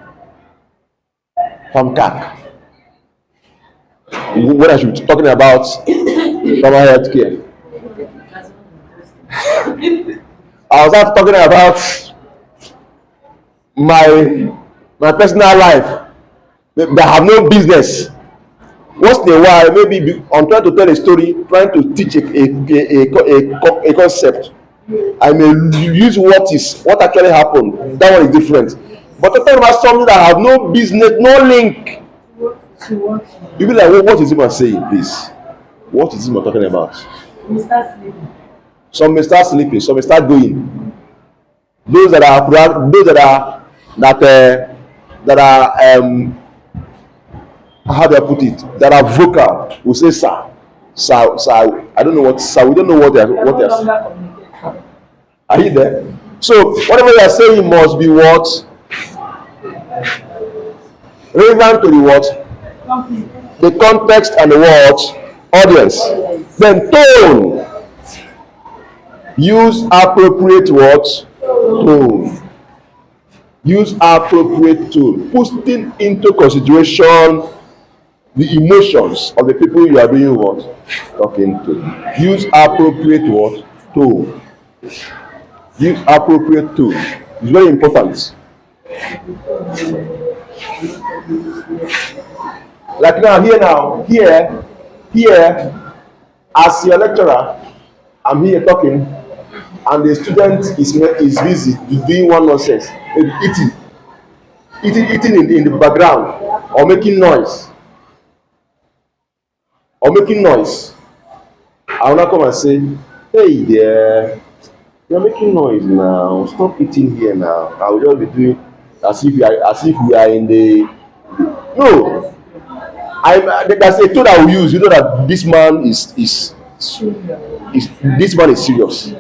What I should be talking about from healthcare. I'll start talking about my personal life. They have no business. Once in a while, maybe I'm trying to tell a story, trying to teach a concept. I may use what actually happened. That one is different. But talking about something that have no business, no link. You be like, what is him saying, please? What is him talking about? Some may start sleeping, some may start going. Those that are how do I put it? That are vocal will say sir. I don't know what sir. We don't know what they are. Are you there? So whatever you are saying must be what? Relevant to the what? The context and the what? Audience. Then tone. Use appropriate what? Tone. Use appropriate tone. Putting into consideration the emotions of the people you are doing what? Talking to. Use appropriate what? Tone. Use appropriate tone. It's very important. Like here, as your lecturer, I'm here talking, and the student is busy doing one nonsense, maybe eating in the background, or making noise. I will not come and say, hey there, you're making noise now, stop eating here now. I will just be doing as if we are in the. No, There's a tone I will use. You know that this man is this man is serious.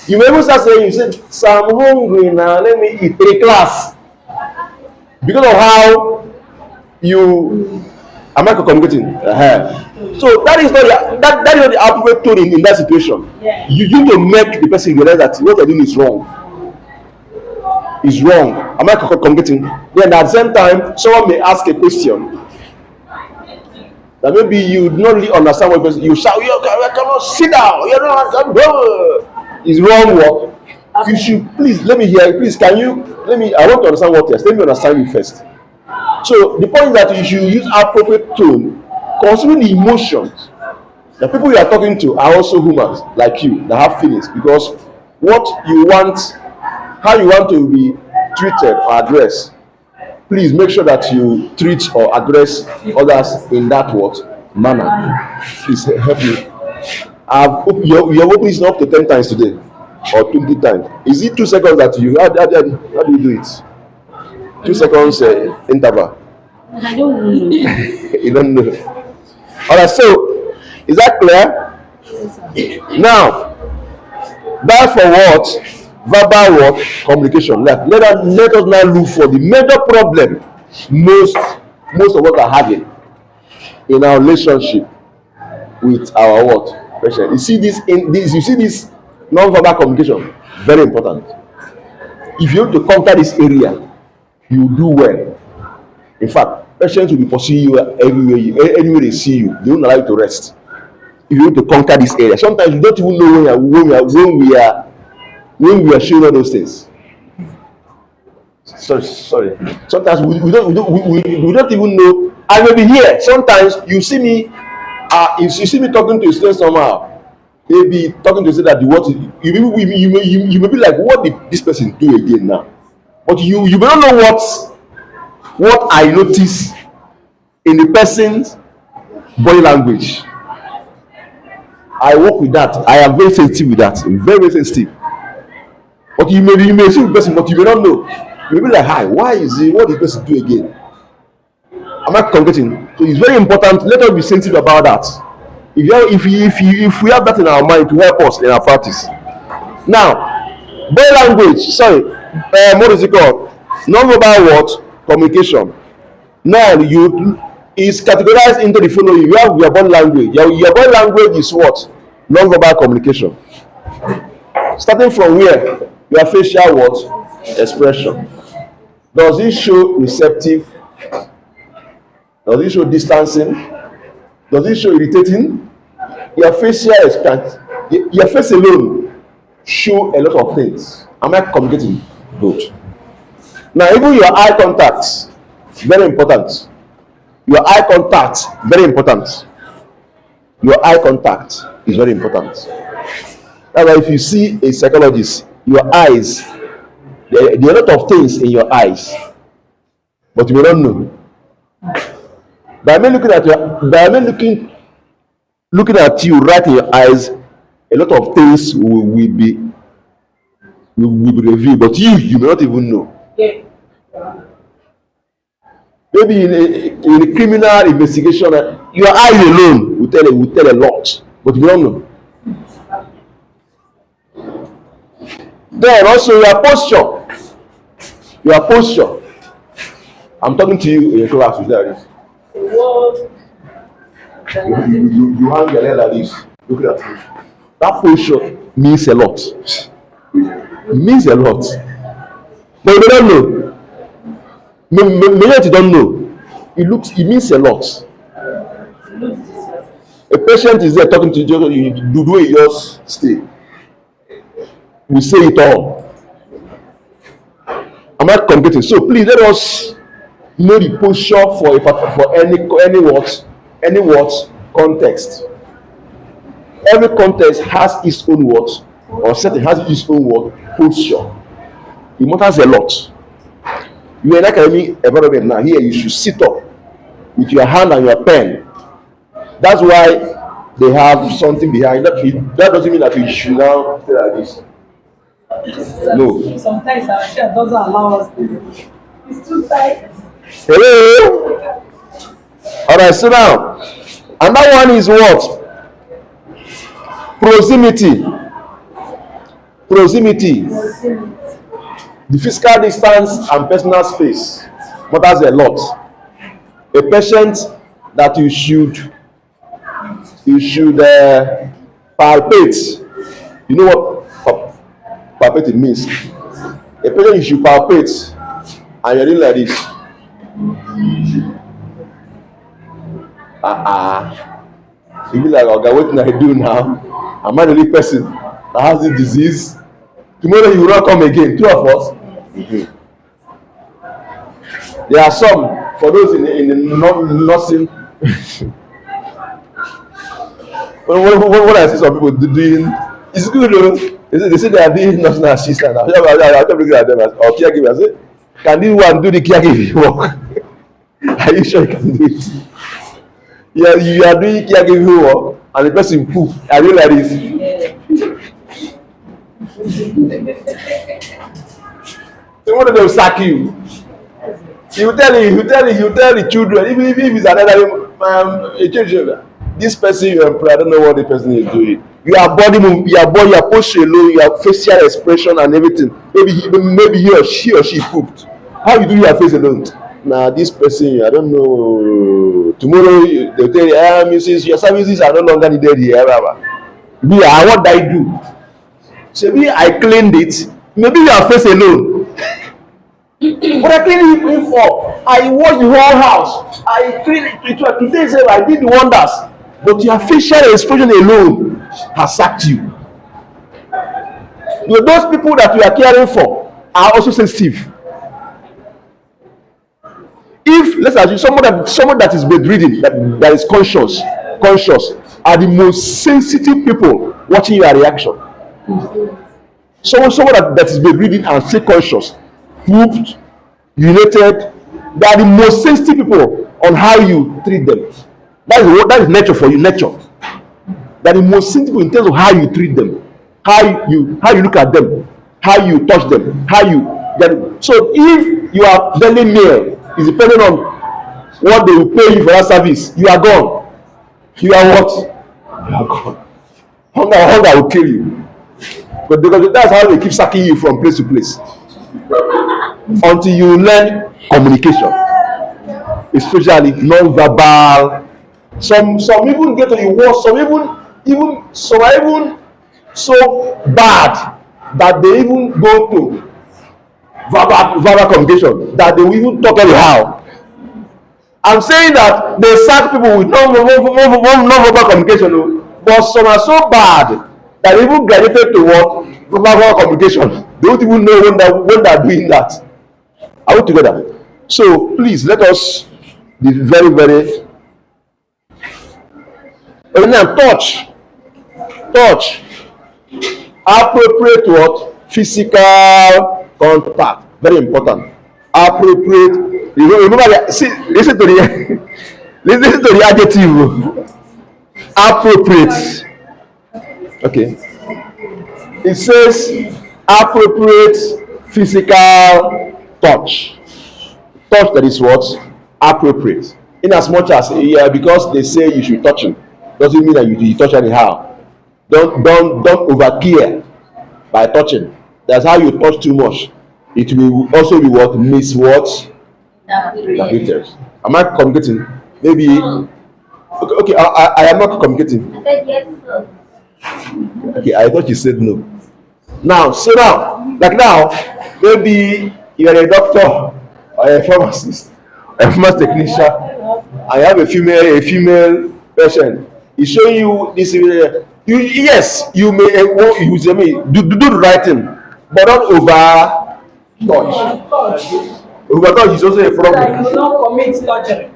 You may even start saying, you said, "So I'm hungry now. Let me eat." In a class, because of how you am I communicating? So that is not that is not the appropriate tone in that situation. Yeah. You need to make the person realize that what you're doing is wrong. Is wrong. Am I communicating? Then at the same time, someone may ask a question that maybe you do not really understand what person. You shout, "You cannot sit down. You know, it's wrong work." You should please let me hear. Please, can you let me? I want to understand what you're saying. Let me understand you first. So the point is that you should use appropriate tone, considering the emotions. The people you are talking to are also humans like you that have feelings, because what you want, how you want to be treated or addressed, please make sure that you treat or address others in that what manner. Please help me. You have opened this up to 10 times today or 20 times. Is it 2 seconds that you how do you do it? 2 seconds interval. I don't know. You don't know. All right, so is that clear? Now, that's for what? Verbal what? Communication. Let us now look for the major problem most of us are having in our relationship with our what? Patient. You see this non-verbal communication, very important. If you want to conquer this area, you do well. In fact, patients will be pursuing you everywhere, anywhere they see you. They won't allow you to rest. If you want to conquer this area, sometimes you don't even know when we are showing all those things. Sorry. Sometimes we don't even know. I may be here. Sometimes you see me, you see me talking to a student somehow. Maybe talking to say that the what you may be like, what did this person do again now? But you may not know what I notice in the person's body language. I work with that. I am very sensitive with that. Very, very sensitive. But you may see the person, but you may not know. You may be like, "Hi, why is it? What did the person do again?" Am I communicating? So it's very important. Let us be sensitive about that. If we have that in our mind to help us in our practice. Now, body language. Sorry, what is it called? Non-verbal what? Communication. Now is categorized into the following. You have your body language. Your body language is what? Non-verbal communication. Starting from where? Your facial what? Expression. Does it show receptive? Does it show distancing? Does it show irritating? Your facial expression, your face alone show a lot of things. Am I communicating? Good. Now, even your eye contact, very important. Your eye contact, very important. Your eye contact is very important. That's why if you see a psychologist, your eyes, there are a lot of things in your eyes, but you may not know. By me looking at you right in your eyes, a lot of things will be revealed, but you may not even know. Yeah. Maybe in a criminal investigation, your eyes alone will tell a lot, but you don't know. Then also your posture. I'm talking to you in a class with that. You hang your head like this, looking at me. That posture means a lot. It means a lot. But you don't know. Maybe you don't know. It means a lot. A patient is there talking to you, the way you just stay. We say it all. I'm not communicating. So please let us know the posture for any words context. Every context has its own words, or setting has its own word posture. It matters a lot. You are in academic environment now. Here you should sit up with your hand and your pen. That's why they have something behind that. That doesn't mean that you should now stay like this. No. Sometimes our chair doesn't allow us to. It's too tight. Hello. All right, so now, and that one is what? Proximity. Proximity. The physical distance and personal space matters a lot. A patient that you should palpate. You know what palpate means? A patient you should palpate, and you're doing like this. You be like, okay, what can I do now? Am I the only person that has this disease? Tomorrow you will not come again. Two of us. Mm-hmm. There are some, for those in the nursing. when I see some people doing, it's good though. They say they are doing nursing assistant. I'm looking at them or caregiver. I say, can this one do the caregiving work? Are you sure you can do it? Yeah, you are doing caregiving work and the person poop. Are you like this? So one of them sack you. He will tell the children, even if it's another children, this person you employ, I don't know what the person is doing. Your body move, your posture alone, your facial expression and everything. Maybe he or she pooped. How you do your face alone? Nah, this person, I don't know. Tomorrow they'll tell you, Mrs. Your services are no longer needed here. What did I do? So maybe I cleaned it. Maybe your face alone. But I cleaned it for. I washed the whole house. I cleaned it. Today I did wonders. But your facial expression alone has sacked you. Those people that you are caring for are also sensitive. If let's assume someone that is bedridden, that is conscious, are the most sensitive people watching your reaction. Someone that is bedridden and still conscious, pooped, urinated, they are the most sensitive people on how you treat them. That is nature for you, nature. They are the most sensitive in terms of how you treat them, how you look at them, how you touch them, how you get them. So if you are daily meal is depending on what they will pay you for that service, you are gone. You are what? You are gone. Hunger will kill you. But because that's how they keep sacking you from place to place. Until you learn communication, especially non-verbal. Some even get to the worst. Some are even so bad that they even go to verbal communication, that they will even talk anyhow. I'm saying that they sack people with non-verbal communication, but some are so bad that they even graduated to what verbal communication. They don't even know when they're doing that. Are we together? So please let us be very, very. And now touch, appropriate what? Physical contact. Very important. Appropriate. Remember, listen to the adjective. Appropriate. Okay. It says appropriate physical touch. Touch that is what? Appropriate. In as much as because they say you should touch him, doesn't mean that you touch anyhow. Don't overcare by touching. That's how you touch too much. It will also be what? Miss what? Am I communicating? Maybe. Okay. I am not communicating. I said yes, sir. Okay, I thought you said no. Now, maybe you are a doctor or a pharmacist, a pharmacy technician. I have a female patient. He's showing you this. Yes, you may do the right thing, but don't over touch. Over touch is also a problem. Like you don't commit touching.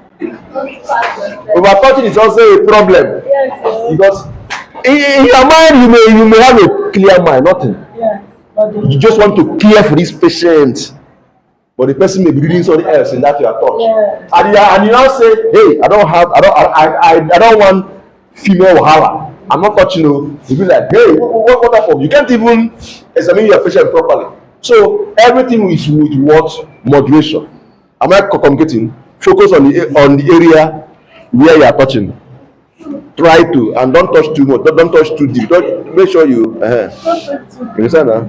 Over touching is also a problem. Yes, Because in your mind you may have a clear mind, nothing. yeah. You just want to care for this patient, but the person may be doing something else in that you are touched. Yeah. And you now say, hey, I don't want female wahala. I'm not touching you. You be like, hey, what happened? You can't even examine your patient properly. So everything is with what? Moderation. Am I communicating? Focus on the area where you are touching. Try to, and don't touch too much. Don't touch too deep. Don't make sure you. You understand now?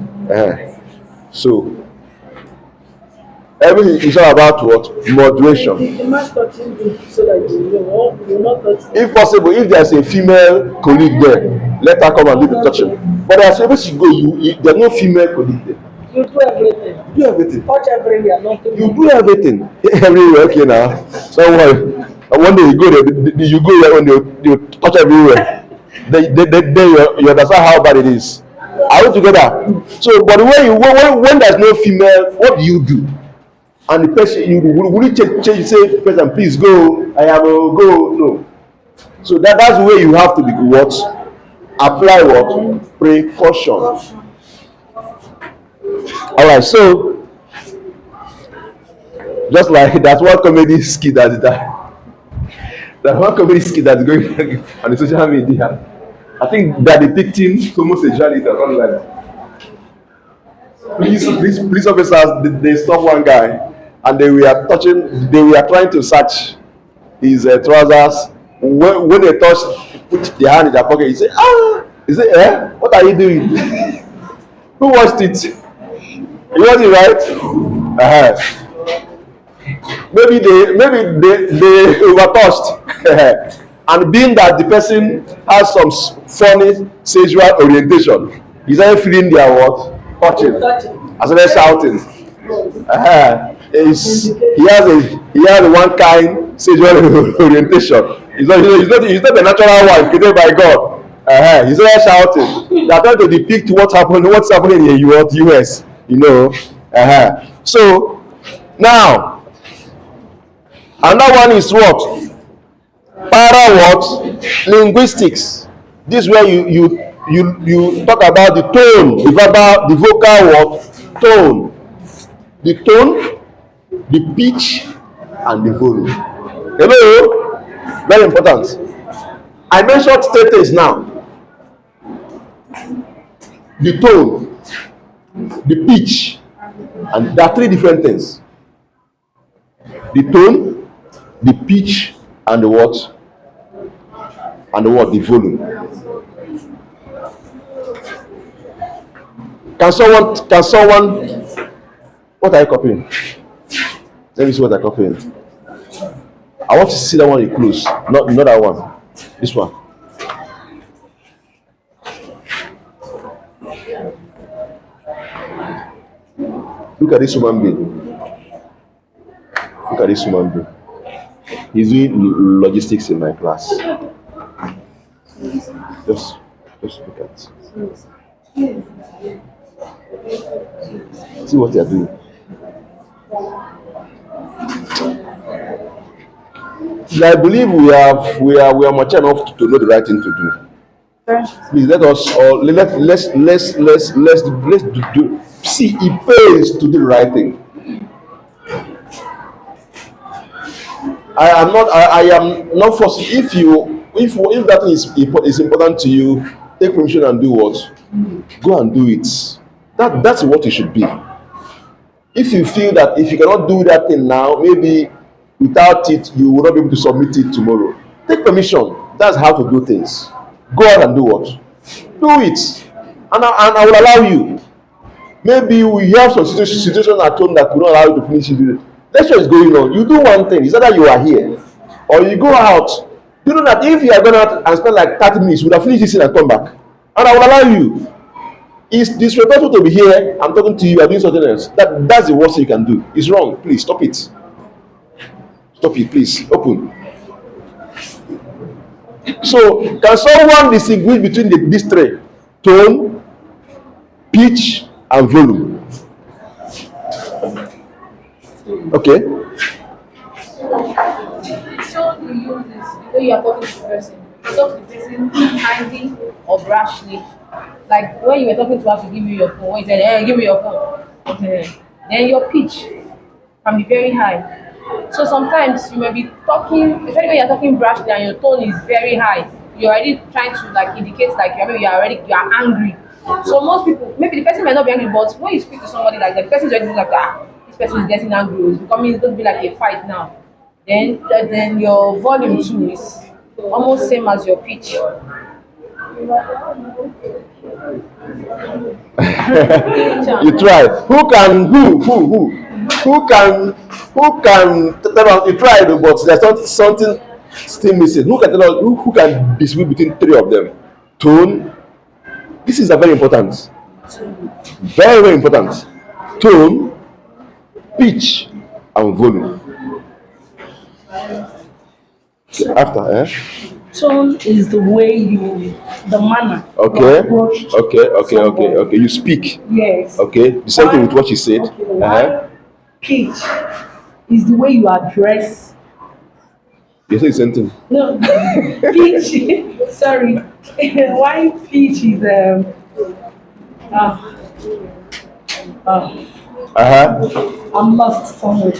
So everything is all about what moderation. The man touching you so that you not touch. If possible, if there's a female colleague there, let her come and do the touching. But as every she go, there's no female colleague there. You do everything. Do everything. Touch everywhere, nothing. You do everything. Everywhere, okay now. Don't worry. And one day you go there, you go there when you touch everywhere. Then you understand how bad it is. Are we together? So, but when there's no female, what do you do? And the person, you will you change, say, person, please go. I am go. No. So that's the way you have to be what? Apply what? Precaution. All right, so just like that one comedy skit that one comedy skit that's going on the social media. I think they're depicting homosexuality or something like that. Police officers they stopped one guy and they were trying to search his trousers. When they put their hand in their pocket, he said, he said, what are you doing? Who watched it? You want it right? Maybe they overtouched. And being that the person has some funny sexual orientation, he's not feeling their what? Touching. As well as shouting. He has a one kind sexual orientation. He's not the natural one created by God. He's always shouting. They are trying to depict what's happening in the US. You know. So now another one is what? Para what? Linguistics. This is where you talk about the tone, the vocal what? Tone. The tone, the pitch, and the volume. Hello? Very important. I mentioned status now. The tone, the pitch, and there are three different things. The tone, the pitch, and the what? And the what? The volume. Can someone what are you copying? Let me see what I'm copying. I want to see that one in close, not that one. This one. Look at this human being. Look at this human being. He's doing logistics in my class. Just look at it. See what they are doing. I believe we are mature enough to know the right thing to do. Please let us all let's do. See, it pays to do the right thing. I am not forcing. If that thing is important to you, take permission and do what? Go and do it. That's what it should be. If you feel that if you cannot do that thing now, maybe without it you will not be able to submit it tomorrow, take permission. That's how to do things. Go out and do what? Do it. And I will allow you. Maybe we have some situation at home that could not allow you to finish it. Lecture is going on. You do one thing. It's either you are here or you go out. You know that if you are going out and spend like 30 minutes, you would have finished this thing and come back. And I will allow you. It's disrespectful to be here. I'm talking to you. I'm doing something else. That's the worst thing you can do. It's wrong. Please stop it. Stop it, please. Open. So, can someone distinguish between these three? Tone, pitch, and volume. Okay. So you use this when you are talking to the person. You talk to the person kindly or brashly. Like when you were talking to her to give you your phone, when you said, "Hey, give me your phone," then your pitch can be very high. So sometimes you may be talking, especially when you're talking brashly and your tone is very high. You're already trying to like indicate like you are angry. So most people, maybe the person might not be angry, but when you speak to somebody like that, the person is already like, this person is getting angry. It's going to be like a fight now. then your volume too is almost same as your pitch. You try. Who can tell us? You tried, but there's something still missing. Who can tell us? Who can distribute between three of them? Tone. This is a very important. Very, very important. Tone, pitch, and volume. Okay, after, Tone is the way the manner. Okay. Approach Okay. You speak. Yes. Okay. The same thing with what she said. Okay, why pitch is the way you address. You say the same thing. No, pitch. Sorry, why pitch is uh, I'm lost somewhere.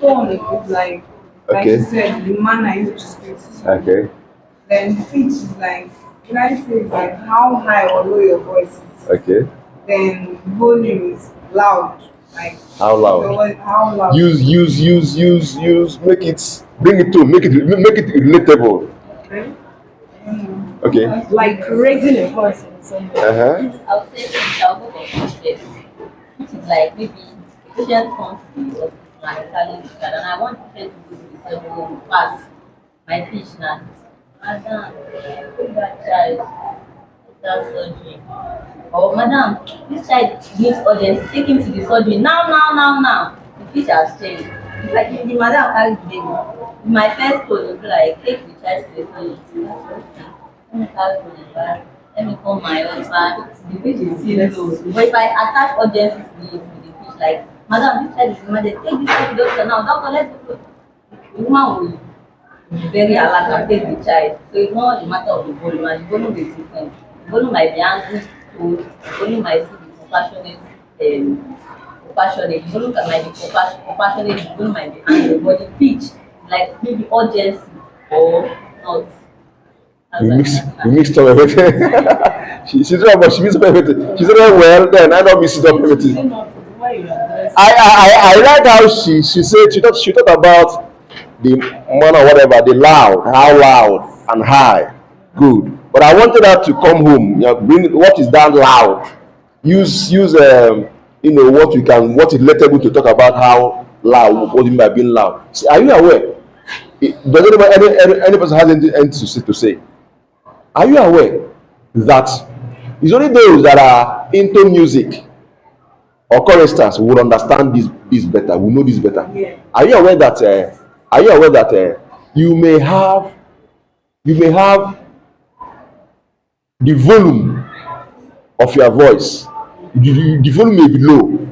Tone is like Okay. you said, the manner in which you speak. Okay. Then pitch is like, can I say like how high or low your voice is? Okay. Then volume is loud, like How loud? how loud. Use. Make it relatable. Okay. Okay. Like raising a voice in some way. I'll say I'll go for pitch first, which is like maybe a patient comes to me or like telling me that, and I want the patient to go to the cell phone fast. My pitch now, madam, put that child that surgery. Or madam, this child needs urgency. Take him to the surgery now. The pitch has changed. It's like if the madam carries the baby. My first code will be like, take the child to the surgery. Let me carry the back. Let me call my husband. The pitch is still low. But if I attach urgency to the pitch, like, madam, this child is emergency. Take this to the doctor now. Doctor, let's go. The woman will be very alert and take the child. So it's not a matter of the volume, and the volume is different. The volume might be angry, to the volume might still be compassionate, compassionate. The volume might be compassionate, the volume might be angry, but the pitch, like maybe urgency or not. We mixed up everything. She's right, but she mixed up everything. She said well, then I don't mix it up everything. I like how she said she thought about the manner, whatever, the loud, how loud and high. Good. But I wanted her to come home, bring what is that loud. Use what is relatable to talk about how loud, what it might be loud. See, are you aware? Does any person has anything to say? Are you aware that it's only those that are into music or choristers will understand this better, will know this better? Yeah. Are you aware that you may have the volume of your voice, the volume may be low,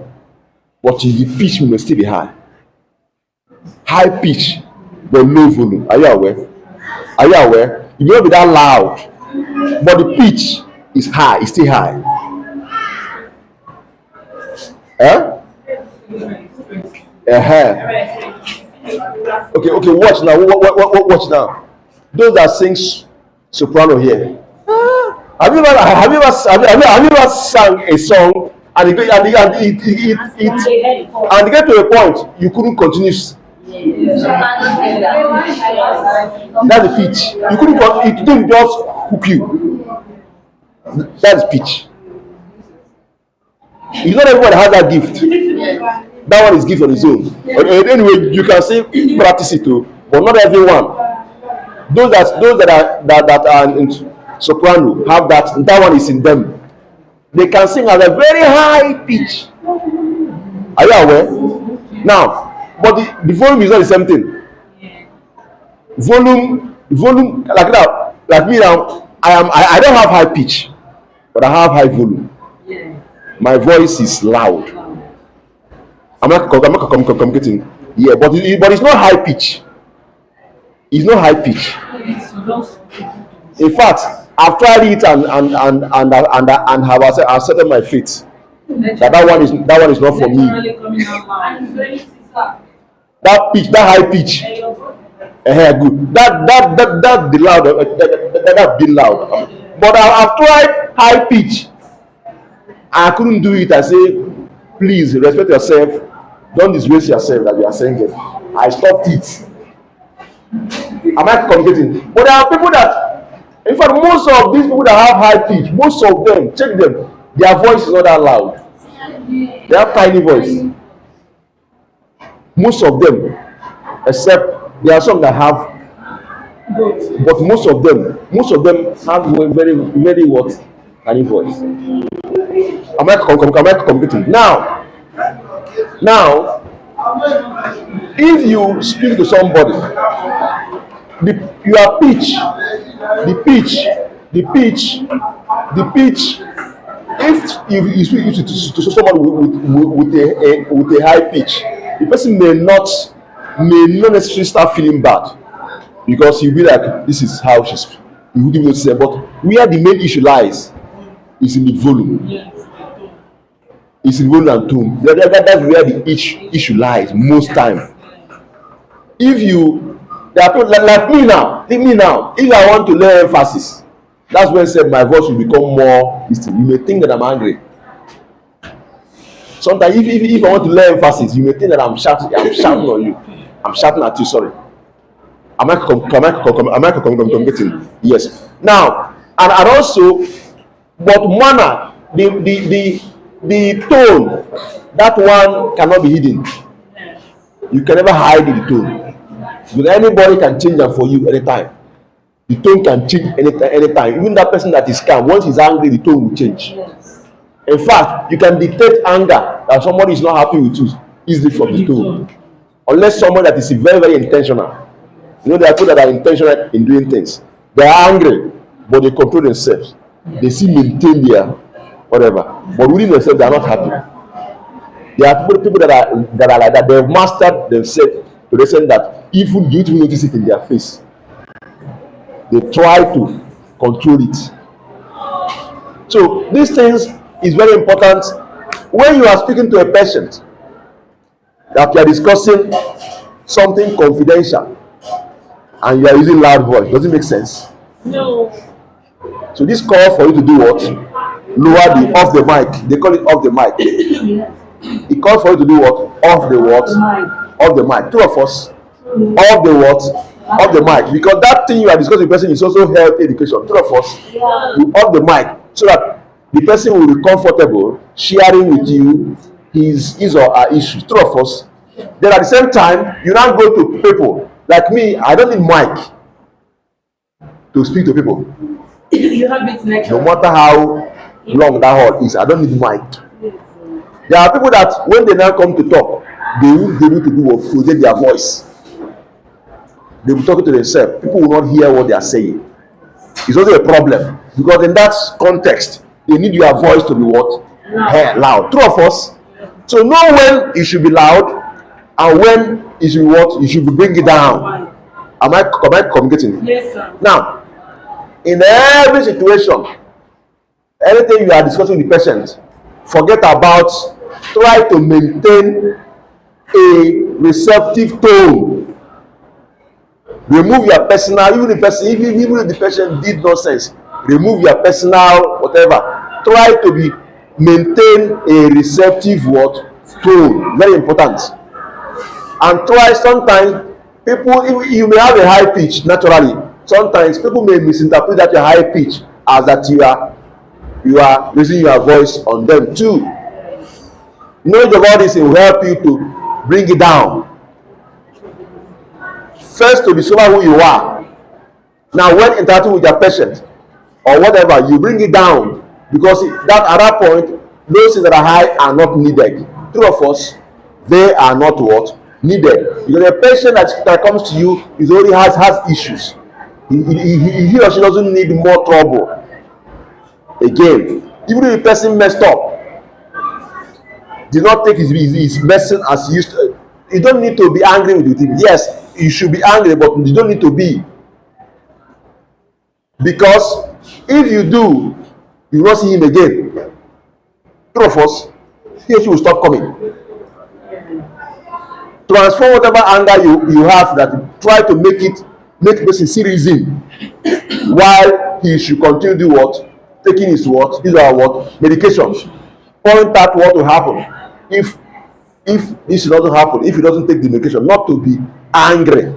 but the pitch may still be high. High pitch but low volume. Are you aware? You may not be that loud, but the pitch is high, it's still high. Okay, watch now. Watch now. Those that sing soprano here. Have you ever sang a song and it get to a point you couldn't continue? That's the pitch. You couldn't. It didn't just hook you. That's pitch. It's not everybody has that gift. That one is gift on its own. Anyway, you can say practice it too, but not everyone. Those that are in soprano have that one is in them. They can sing at a very high pitch. Are you aware? Now, but the volume is not the same thing. Volume like that, like me now. I don't have high pitch, but I have high volume. My voice is loud. I'm not communicating. Yeah, but it's not high pitch. It's not high pitch. In fact, I've tried it and have accepted my fate. That one is not for me. That pitch, that high pitch, good. That the loud, that be loud. But I've tried high pitch. I couldn't do it. I say, please respect yourself. Don't disgrace yourself that you are saying it. I stopped it. Am I communicating? But there are people that, in fact, most of these people that have high pitch, most of them, check them, their voice is not that loud. They have tiny voice. Most of them, except there are some that have, but most of them have a very, very what tiny voice. Am I communicating? Now, if you speak to somebody, your pitch, if you speak to somebody with a high pitch, the person may not necessarily start feeling bad, because you'll be like, this is how she speaks. You would even say, but where the main issue lies is in the volume. It's in volume and tone. That's where the issue lies most time. If you, there are people like me now, if I want to learn emphasis, that's when said my voice will become more distinct. You may think that I'm angry. Sometimes if I want to learn emphasis, you may think that I'm shouting on you. I'm shouting at you, sorry. Am I communicating? Yes. Now, and also, but manner, the tone, that one cannot be hidden. You can never hide the tone. Because anybody can change them for you anytime. The tone can change anytime. Even that person that is calm, once he's angry, the tone will change. In fact, you can detect anger that somebody is not happy with you easily from the tone. Unless someone that is very, very intentional. You know, there are people that are intentional in doing things. They are angry, but they control themselves. They still maintain their whatever. But within themselves, they are not happy. There are people that are like that. They have mastered themselves to the extent that even you don't notice it in their face. They try to control it. So these things is very important when you are speaking to a patient that you are discussing something confidential and you are using loud voice. Does it make sense? No. So this call for you to do what? Lower the off the mic. They call it off the mic. It calls for you to do what? Off the what? Off the mic. Two of us. Off the what? Off the mic. Because that thing you are discussing with the person is also health education. Two of us. You off the mic so that the person will be comfortable sharing with you his or her issues. Two of us. Then at the same time, you now go to people. Like me, I don't need mic to speak to people. You have it next. No matter how long that hall is, I don't need mic. There are people that when they now come to talk, they will be able to do what? Project their voice. They will talk to themselves. People will not hear what they are saying. It's also a problem because in that context, they need your voice to be what? Loud. True of us. So know when it should be loud and when it should be what? You should be bring it down. Am I communicating? Yes, sir. Now, in every situation, anything you are discussing with the patient, forget about, try to maintain a receptive tone. Remove your personal, even if the patient did nonsense, remove your personal whatever. Try to maintain a receptive tone. Very important. And try sometimes people, you may have a high pitch naturally. Sometimes people may misinterpret that your high pitch as that you are raising your voice on them too. Knowledge of all this will help you to bring it down. First, to discover who you are. Now, when interacting with your patient or whatever, you bring it down because that at that point, those things that are high are not needed. True of us, they are not what needed. Because a patient that comes to you is already has issues. He or she doesn't need more trouble. Again, even if the person messed up, did not take his medicine as he used to. You don't need to be angry with him. Yes, you should be angry, but you don't need to be. Because if you do, you will not see him again. True of us, he or she will stop coming. Transform whatever anger you have, that try to make the person see reason while he should continue to do what? Taking his medication. Point out what will happen if if this doesn't happen, if he doesn't take the medication, not to be angry.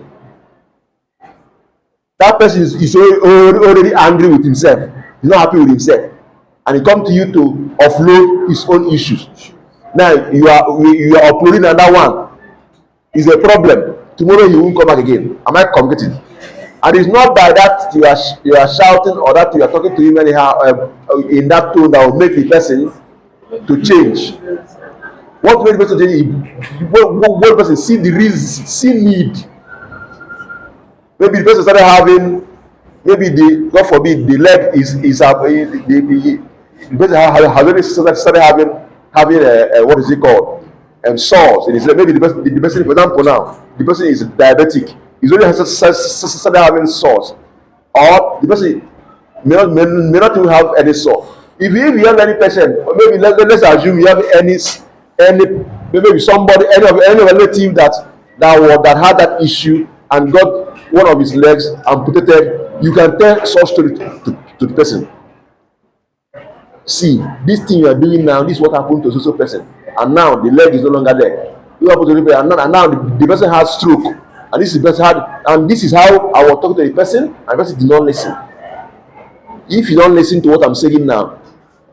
That person is already angry with himself. He's not happy with himself, and he comes to you to offload his own issues. Now you are uploading another one. Is a problem. Tomorrow he won't come back again. Am I communicating? And it's not by that you are shouting or that you are talking to him anyhow in that tone that will make the person to change. What makes the person change? What person see the reason, see need. Maybe the person started having, maybe the, God forbid, the leg is the person has already started having what is it called? Sores in his leg. Maybe the person, for example, now the person is diabetic. He's already started having sores, or the person may not even have any sore. If you have any patient, or maybe let's assume you have any maybe somebody, any relative that had that issue and got one of his legs amputated, you can tell such story to the person. See, this thing you are doing now, this is what happened to so person, and now the leg is no longer there. You happen to repair, and now the person has stroke, and this is how I was talking to the person, and the person did not listen. If you don't listen to what I'm saying now,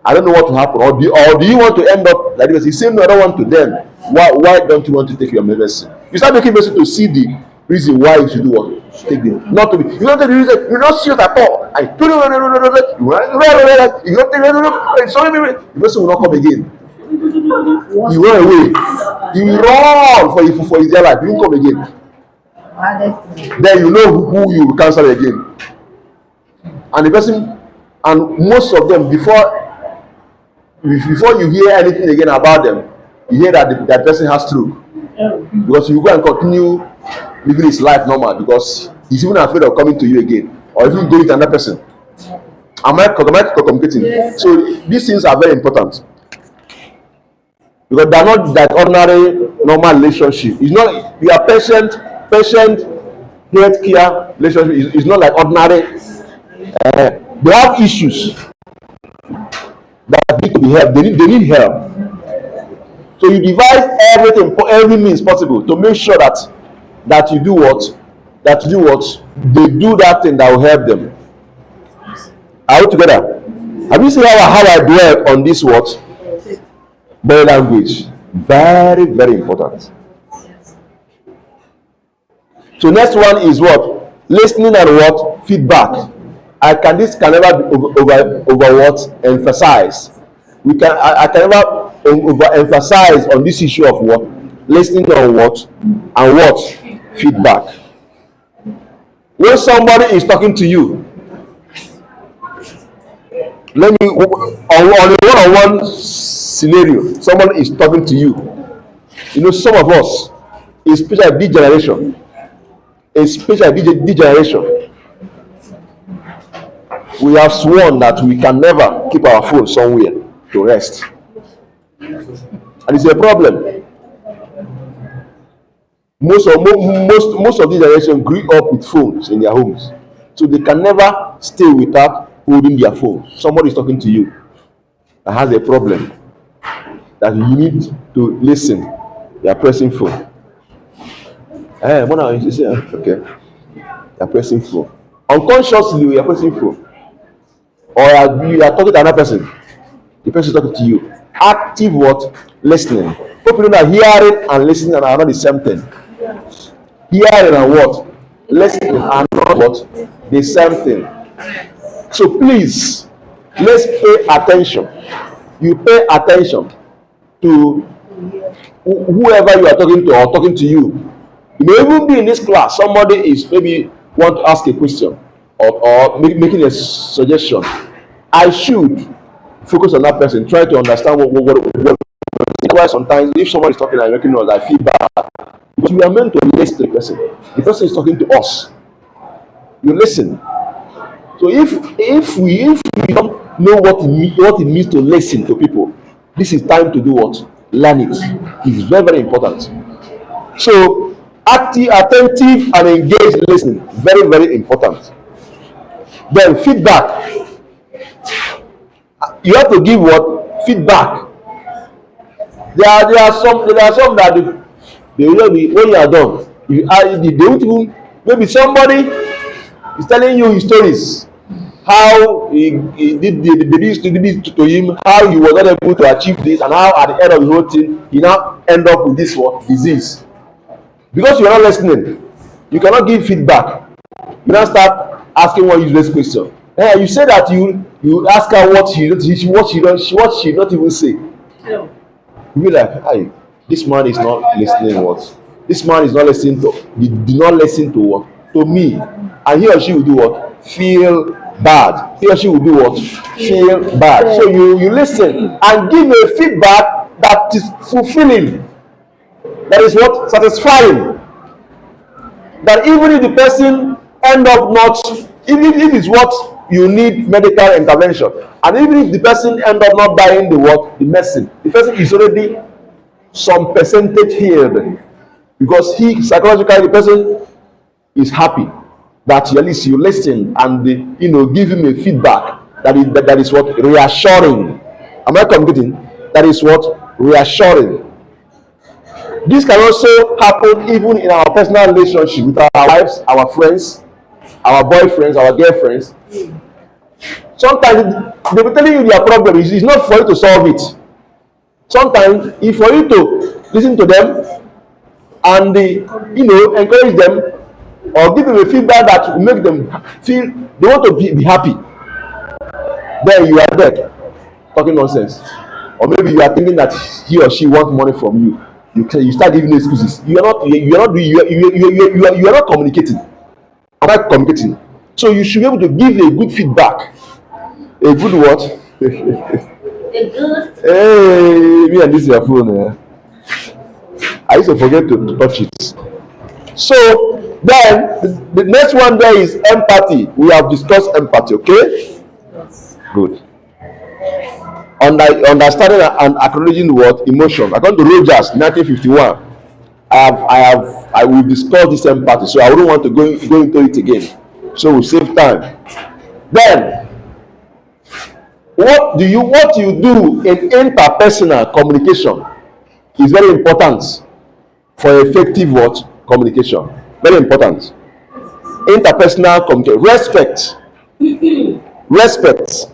I don't know what will happen. Or do you want to end up like this? You say no, I don't want to. Then why don't you want to take your medicine? You start making medicine to see the reason why you should do what. Take them. Not to be. You don't take the reason. You're not serious at all. I told you. You don't take it. Sorry, the person will not come again. You run away. You run for his dear life. You won't come again. Then you know who you will cancel again. And the person, and most of them, before you hear anything again about them, you hear that that person has stroke, because you go and continue living his life normal, because he's even afraid of coming to you again, or even going to another person. Am I communicating? Yes. So these things are very important, because they are not that ordinary normal relationship. It's not your patient healthcare relationship. It's not like ordinary. They have issues that need to be helped. They need help. So you devise every means possible to make sure that you do what? They do that thing that will help them. Are we together? Have you seen how I dwell on this word? Body language. Very, very important. So next one is what? Listening and what? Feedback. This can never be over emphasized. I can never overemphasize on this issue of what? Listening on what? And what? Feedback. When somebody is talking to you, on a one-on-one scenario, someone is talking to you. You know, some of us, especially this generation, we have sworn that we can never keep our phone somewhere to rest, and it's a problem. Most of the generation grew up with phones in their homes, so they can never stay without holding their phone. Somebody is talking to you that has a problem that you need to listen. They are pressing phone. Okay, they are pressing phone. Unconsciously, we are pressing phone. Or you are talking to another person, the person is talking to you. Active what? Listening. People know that hearing and listening are not the same thing. Hearing and what? Listening are not what? The same thing. So please, let's pay attention. You pay attention to whoever you are talking to or talking to you. You may even be in this class. Somebody is maybe want to ask a question or making a suggestion. I should focus on that person, try to understand what sometimes if someone is talking and making noise, I feel bad. But we are meant to listen to the person. The person is talking to us. You listen. So if we don't know what it means to listen to people, this is time to do what? Learn it. It's very, very important. So active, attentive, and engaged listening. Very, very important. Then feedback. You have to give what? Feedback. There are some that they will be when you are done. They won't even, maybe somebody is telling you his stories, how he did they used to do this to him, how he was not able to achieve this, and how at the end of the whole thing he now end up with this what disease. Because you are not listening, you cannot give feedback. You now start asking one useless question. You say that you ask her what she not even say. Yeah. You be like, hey, this man is not listening. What? This man is not listening to. He did not listen to what? To me, and he or she will do what? Feel bad. He or she will do what? Feel bad. So you listen and give a feedback that is fulfilling. That is what? Satisfying. That even if the person end up not, even if it's what you need medical intervention, and even if the person end up not buying the medicine, the person is already some percentage healed, because he psychologically the person is happy that at least you listen and give him a feedback that is what reassuring. Am I communicating? That is what reassuring. This can also happen even in our personal relationship with our wives, our friends, our boyfriends, our girlfriends. Sometimes they will tell you their problem is not for you to solve it. Sometimes it's for you to listen to them and encourage them or give them a feedback that will make them feel they want to be happy. Then you are there talking nonsense, or maybe you are thinking that he or she wants money from you. You start giving excuses. You are not communicating. Am I communicating? So you should be able to give a good feedback. A good what? A good. Hey, me and this is your phone. I used to forget to touch it. So then the next one there is empathy. We have discussed empathy, okay? Yes. Good. Understanding and acknowledging what emotion. According to Rogers, 1951, I will discuss this empathy, so I wouldn't want to go into it again. So we'll save time. Then, what you do in interpersonal communication is very important for effective communication. Very important. Interpersonal communication. Respect.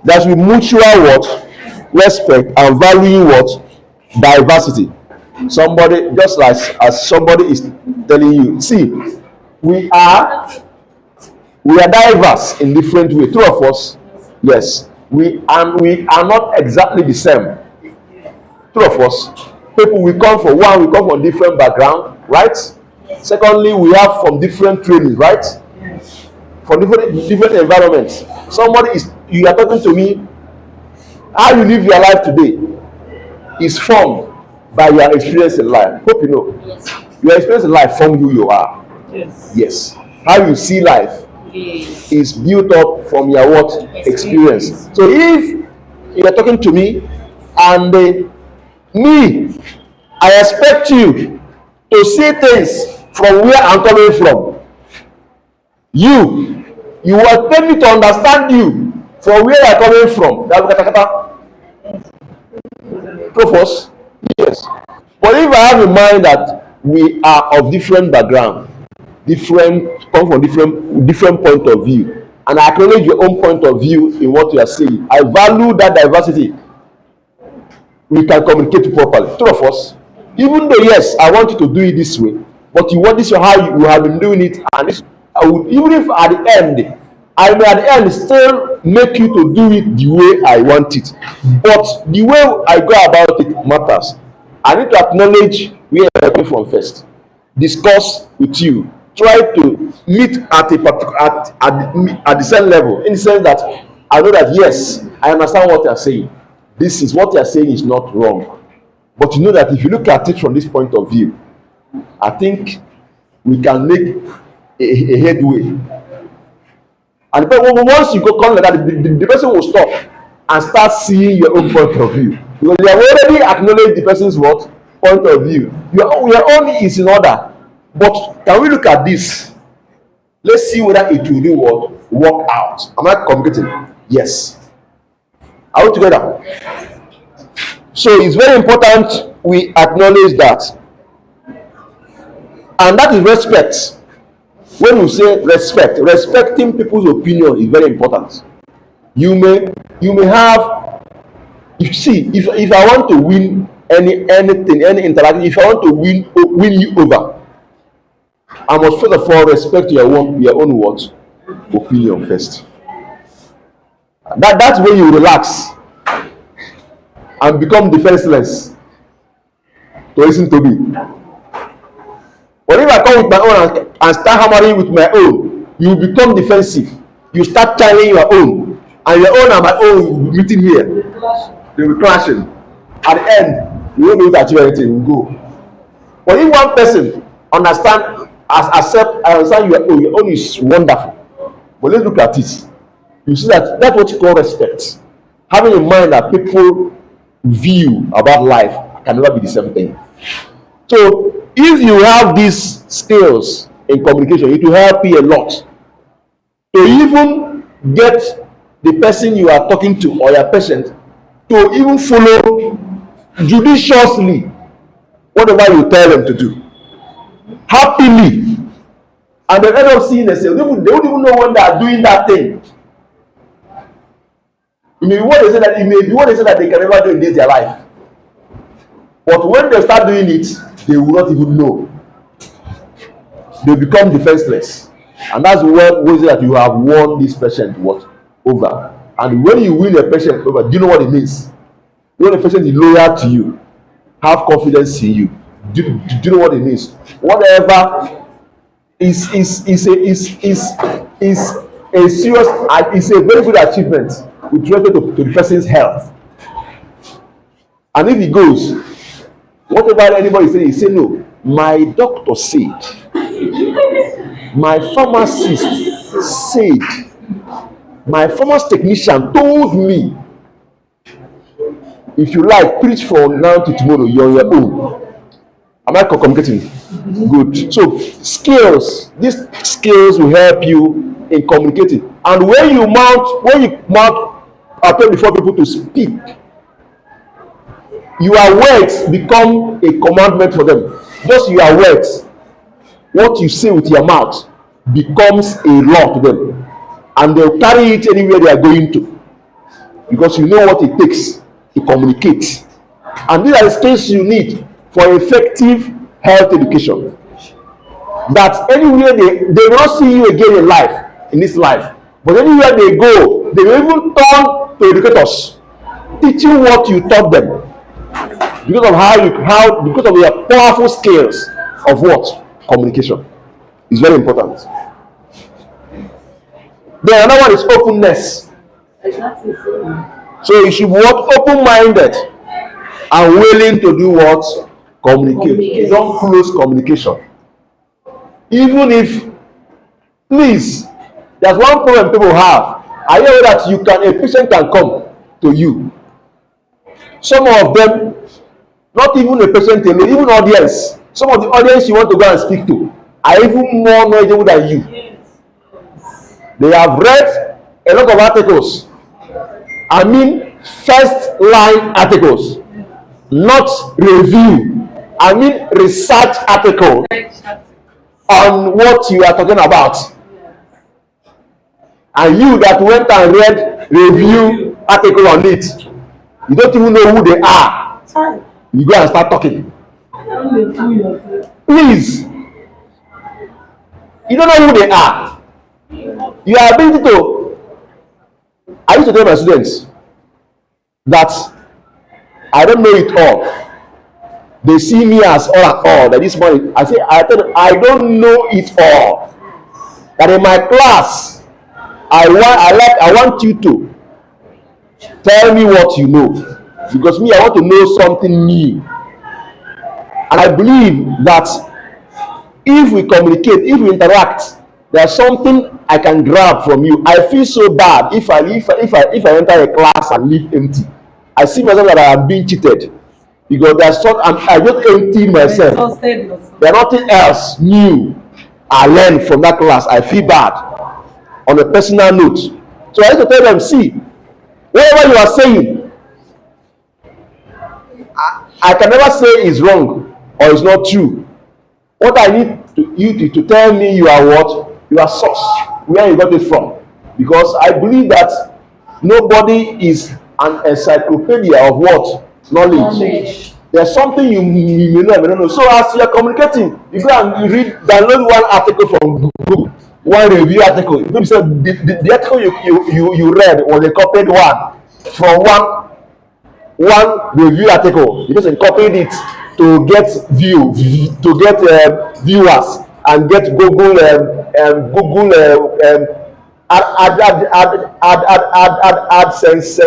There should be mutual respect and valuing diversity. Somebody, just as somebody is telling you, see, we are diverse in different ways. Two of us, yes, we are not exactly the same. Two of us, people, we come from different background, right? Secondly, we have from different trainings, right? From different environments. You are talking to me, how you live your life today is formed by your experience in life. Hope you know. Yes. Your experience in life forms who you are. Yes. Yes. How you see life Yes. is built up from your experience. So if you are talking to me and I expect you to see things from where I'm coming from. You expect me to understand you from where you're coming from. Profos, yes. But if I have in mind that we are of different background, come from different point of view, and I acknowledge your own point of view in what you are saying, I value that diversity. We can communicate properly. Two of us, even though yes, I want you to do it this way, but you want this how you have been doing it, and this even if at the end I may at the end still make you to do it the way I want it, but the way I go about it matters. I need to acknowledge where you're coming from first, discuss with you, try to meet at the same level, in the sense that I know that yes, I understand what you're saying. This is what you're saying is not wrong, but you know that if you look at it from this point of view, I think we can make a headway. And once you come like that, the person will stop and start seeing your own point of view, because you have already acknowledged the person's point of view. Your own is in order, but can we look at this? Let's see whether it will do work out. Am I communicating? Yes. Are we together? So it's very important we acknowledge that. And that is respect. When we say respect, respecting people's opinion is very important. You may have, you see, if I want to win anything, any interaction, if I want to win you over, I must first of all respect your own what? Opinion first. That's when you relax and become defenseless to listen to me. But if I come with my own and start hammering with my own, you become defensive. You start telling your own, and your own and my own will be meeting here. They will be clashing. At the end, you won't be able to achieve anything. You go. But if one person understand your own is wonderful. But let's look at it. You see that's what you call respect. Having in mind that people view about life can never be the same thing. So if you have these skills in communication, it will help you a lot to even get the person you are talking to or your patient to even follow judiciously whatever you tell them to do happily, and they end up seeing themselves. They won't even know when they are doing that thing. It may be what they say that they can never do in their life, but when they start doing it, they will not even know. They become defenseless, and that's what way that you have won this patient over. And when you win a patient over, do you know what it means? When a patient is loyal to you, have confidence in you, do you know what it means? Whatever is a serious, it's a very good achievement with respect to the person's health. And if he goes, whatever anybody says, he say no. My doctor said, my pharmacist said, my pharmacy technician told me. If you like, preach from now to tomorrow, you're on your own. Am I communicating? Good. So these skills will help you in communicating. And when you mount appear before people to speak, your words become a commandment for them. Just your words, what you say with your mouth, becomes a law to them, and they'll carry it anywhere they are going to, because you know what it takes to communicate. And these are the skills you need for effective health education. That anywhere they will not see you again in this life, but anywhere they go, they will even turn to educators, teaching what you taught them, because of your powerful skills of what? Communication is very important. Then another one is openness. So you should be open-minded and willing to do what? Communicate. Don't close communication. Even if, please, there's one problem people have. I hear that a patient can come to you. Some of them, not even a patient alone, even audience. Some of the audience you want to go and speak to are even more knowledgeable than you. They have read a lot of articles. I mean, first line articles, not review. I mean, research article on what you are talking about. And you that went and read review article on it, you don't even know who they are. You go and start talking. Please, you don't know who they are. You are ability to. I used to tell my students that I don't know it all. They see me as all at all. That this morning I tell them I don't know it all. That in my class, I want you to tell me what you know, because me, I want to know something new. And I believe that if we communicate, if we interact, there's something I can grab from you. I feel so bad if I enter a class and leave empty. I see myself that I am being cheated, because I just empty myself. There's nothing else new I learned from that class. I feel bad on a personal note. So I used to tell them, see, whatever you are saying, I can never say it's wrong or it's not true. What I need you to tell me you are what? You are source, where you got it from. Because I believe that nobody is an encyclopedia of what? Knowledge. There's something you may know, I may not know. So as you are communicating, you go and you download one article from Google, one review article. Maybe say the article you read was a copied one from one review article. You just copied it to get viewers and get Google AdSense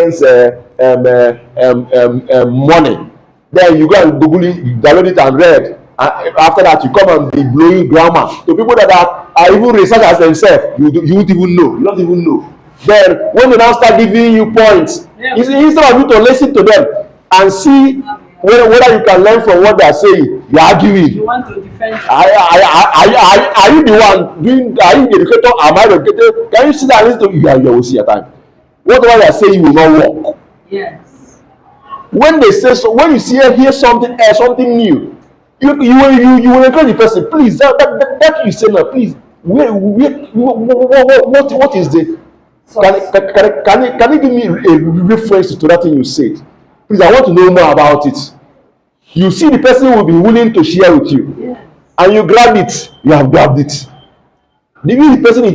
money. Then you go and Google it, you download it and read. And after that, you come and be blowing grammar to people that are even researchers themselves. You won't even know. You don't even know. Then when they now start giving you points, instead of you to listen to them and see whether you can learn from what they are saying, you are arguing. You want to defend. Are you the one doing? Are you the educator? Am I the educator? Can you sit down and listen to you? You will see your time. Whatever they are saying will not work. Yes. When they say so, when you hear something something new, you will encourage the person. Please, that you say now, please. What is the? Can you give me a reference to that thing you said? Please, I want to know more about it. You see, the person will be willing to share with you, and you grab it. You have grabbed it. The person is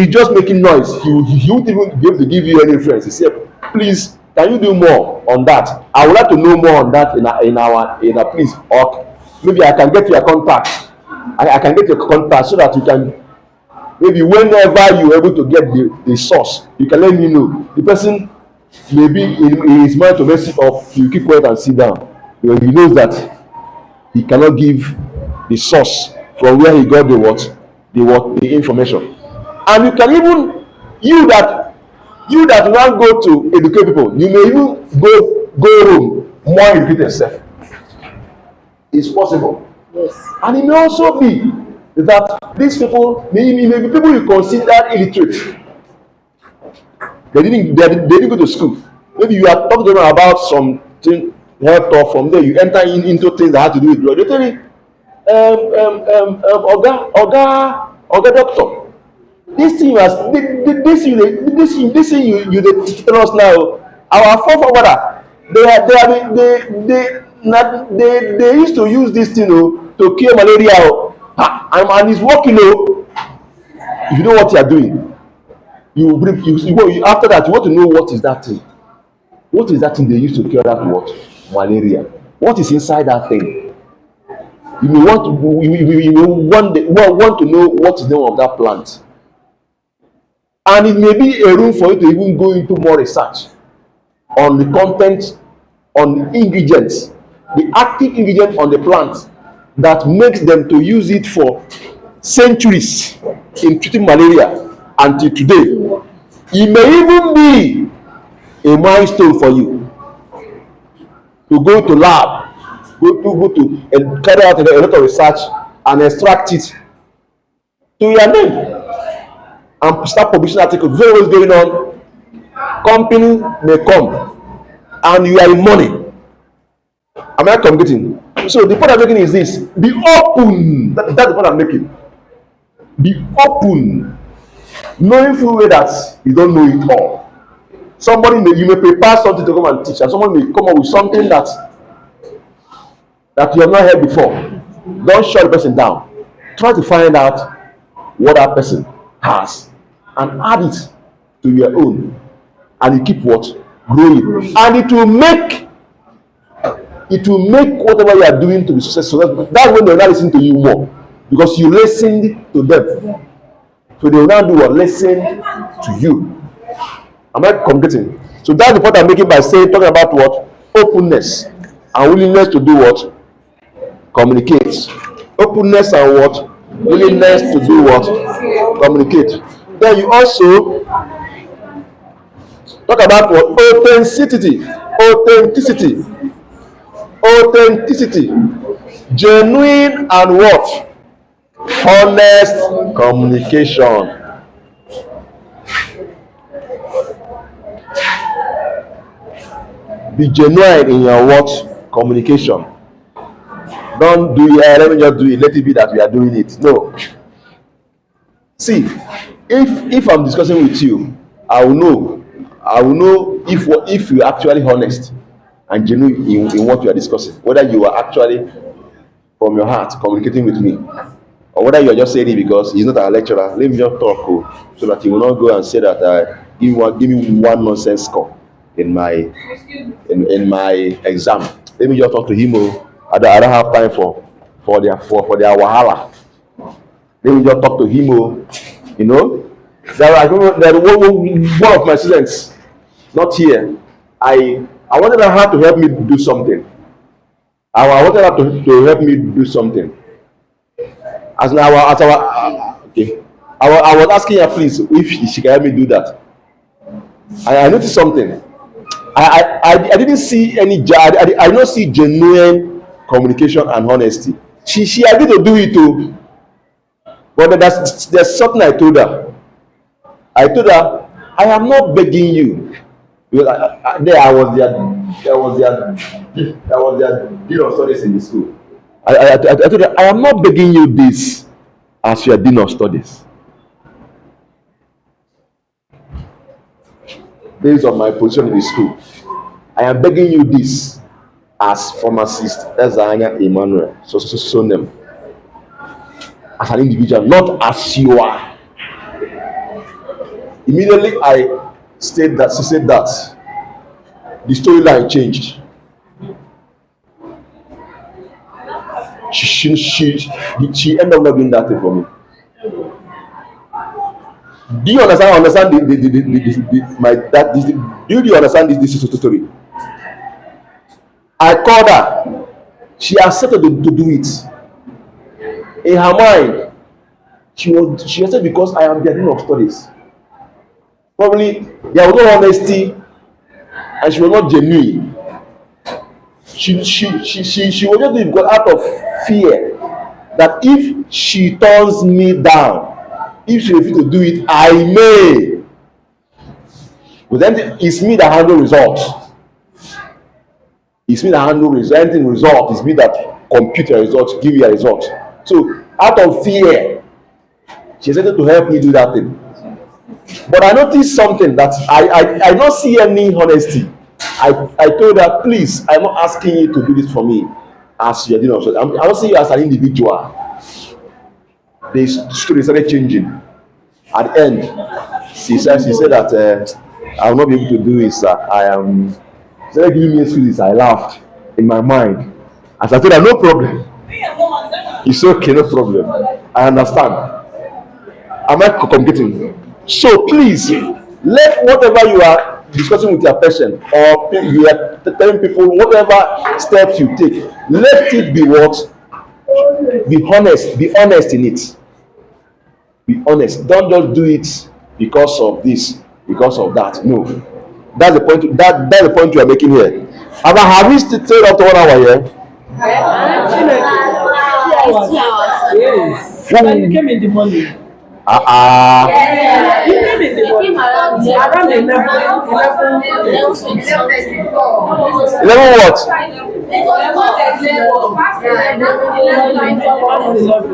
just making noise. He won't even be able to give you any reference. He said, please. Can you do more on that? I would like to know more on that in our please. Or maybe I can get your contact. I can get your contact so that you can maybe whenever you're able to get the source, you can let me know. The person maybe in his mind to mess it up, you keep quiet and sit down. Because he knows that he cannot give the source from where he got the information. And you can even you that now go to educate people, you may even go home more educate yourself. It's possible. Yes. And it may also be that these people may be people you consider illiterate. They didn't go to school. Maybe you are talking to them about something health talk. From there you enter into things that have to do with blood. They tell you, Oga doctor. This thing you tell us now. Our forefather, they used to use this thing to cure malaria. And it's working. If you know what you are doing, you after that you want to know what is that thing. What is that thing they used to cure that what? Malaria. What is inside that thing? You may want to know what is the name of that plant. And it may be a room for you to even go into more research on the content, on the ingredients, the active ingredient on the plant that makes them to use it for centuries in treating malaria until today. It may even be a milestone for you to go to lab, go to and carry out a lot of research and extract it to your name. And start publishing articles. Very what's going on. Company may come and you are in money. Am I communicating? So the point I'm making is this: be open. That's the point I'm making. Be open, knowing full well that you don't know it all. You may prepare something to come and teach, and someone may come up with something that you have not heard before. Don't shut the person down. Try to find out what that person has and add it to your own, and you keep what? Growing. And it will make whatever you are doing to be successful. That's when they will not listen to you more, because you listened to them. So they will now do what? Listen to you. Am I communicating? So that's the point I'm making by talking about what? Openness and willingness to do what? Communicate. Openness and what? Willingness to do what? Communicate. Then you also talk about what? Authenticity. Genuine and what? Honest communication. Be genuine in your what? communication. Don't do it, let me just do it, let it be that we are doing it. No. See, if I'm discussing with you, I will know if you're actually honest and genuine in what you are discussing, whether you are actually from your heart communicating with me, or whether you are just saying it because he's not a lecturer. Let me just talk, so that he will not go and say that give me one nonsense score in my exam. Let me just talk to him. I don't have time for their wahala. Let me just talk to him. There one of my students, not here. I wanted her to help me do something. I wanted her to help me do something. I was asking her, please, if she can help me do that. I noticed something. I didn't see any. I don't see genuine communication and honesty. She agreed to do it too, but there's something I told her. I am not begging you. Because I was their dean of studies in the school. I told her, I am not begging you this as your dean of studies. Based on my position in the school, I am begging you this as pharmacist Ezanya Emmanuel Sonem, as an individual, not as you are. Immediately I said that, she said that the storyline changed. She ended up not doing that thing for me. Do you understand this story? I called her. She accepted to do it. In her mind, she said, because I am the dean of studies. Probably there was no honesty and she was not genuine. She was just doing it because out of fear that if she turns me down, if she refuses to do it, I may. But then it's me that handle results. It's me that handle results. Anything result, it's me that compute your results, give you a result. So out of fear, she decided to help me do that thing. But I noticed something that I don't see any honesty. I told her, please, I'm not asking you to do this for me as your dean of studies. I don't see you as an individual. The story started changing. At the end, she said that I will not be able to do it, sir. She started giving me excuses. I laughed in my mind. As I told her, no problem. It's okay, no problem. I understand. Am I communicating? So please, let whatever you are discussing with your patient, or you are telling people whatever steps you take, let it be what? Be honest. Be honest in it. Be honest. Don't just do it because of this, because of that. No. That's the point. That's the point you are making here. Have we stayed up to 1 hour here? Yes. And you came in the morning. You came in the morning. Around 11 what?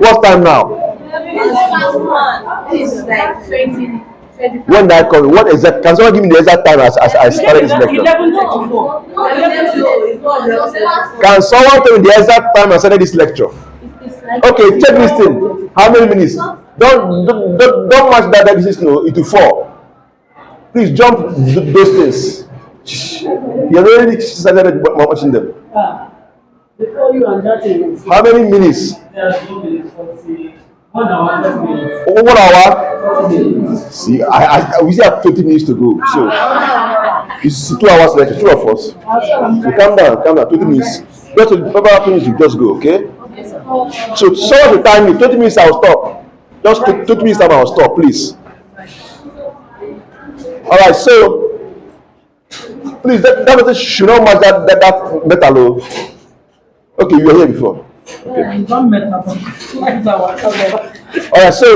What time now? It's like 20. When that comes, what exact? Can someone give me the exact time as I started this lecture? 11:34. Can someone tell me the exact time I started this lecture? Okay, check this thing. How many minutes? Don't match that this into 4. Please jump those things. You already started watching them. Before you and that thing. How many minutes? 1 hour, 30 minutes. 1 hour? See, we still have 20 minutes to go. So it's 2 hours lecture, 2 of us. So calm down, 20 minutes. Just about 20 minutes, you just go, okay? So the time, 20 minutes I'll stop. Just 20 minutes time I'll stop, please. Alright, so please, that should not match that metal low. Okay, you were here before. Okay. Alright, so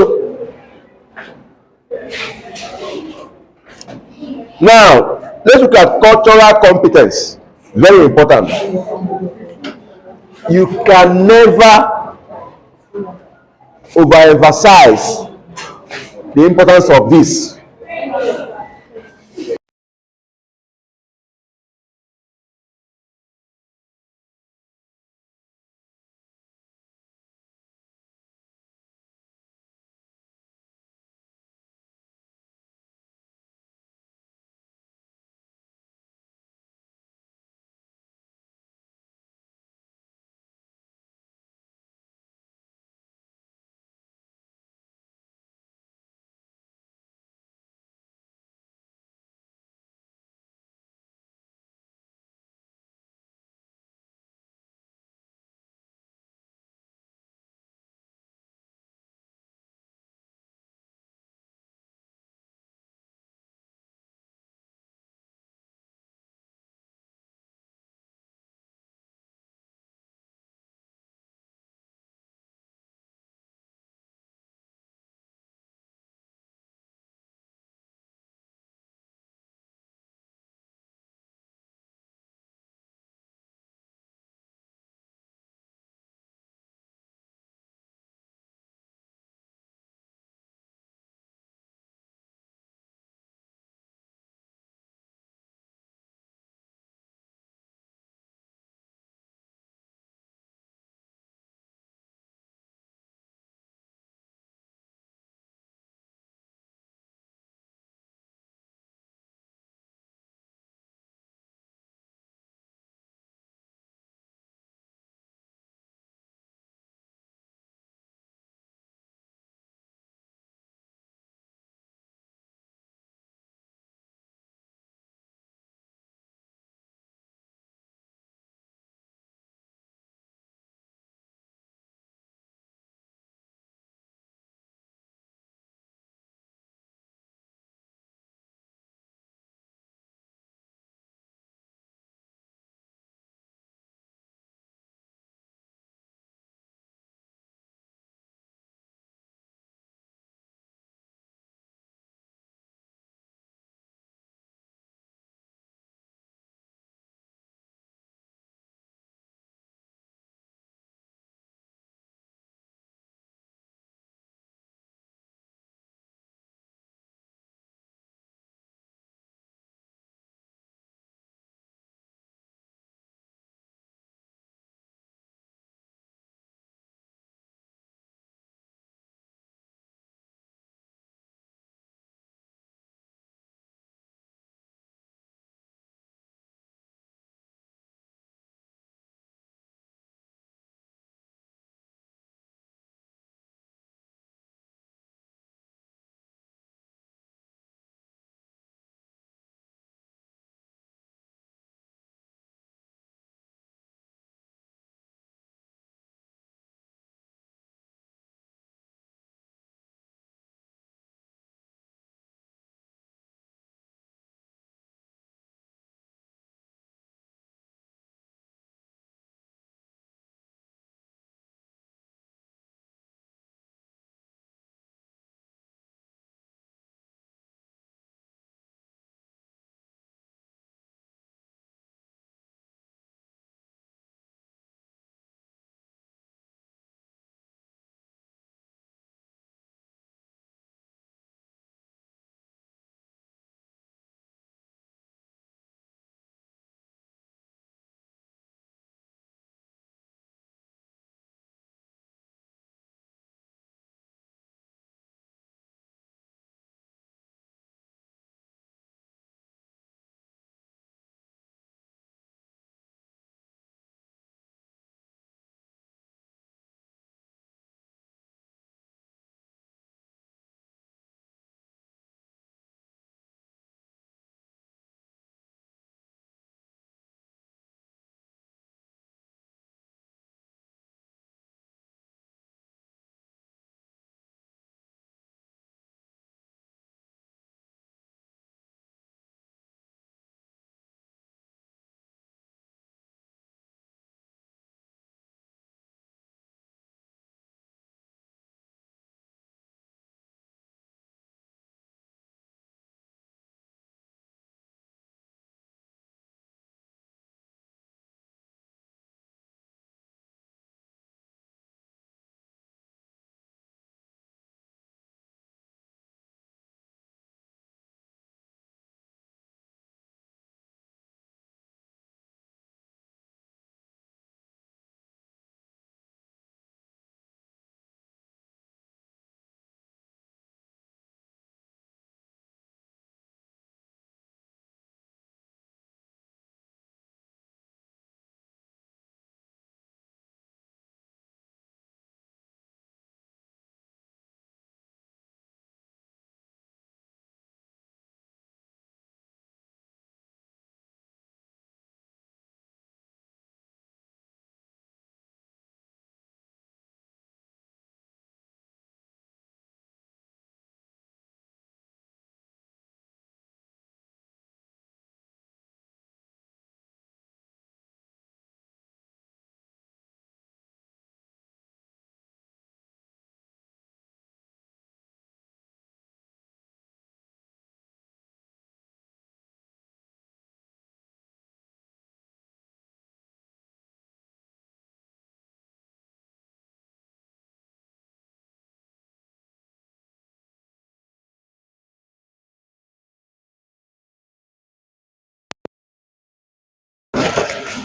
now let's look at cultural competence. Very important. You can never overemphasize the importance of this.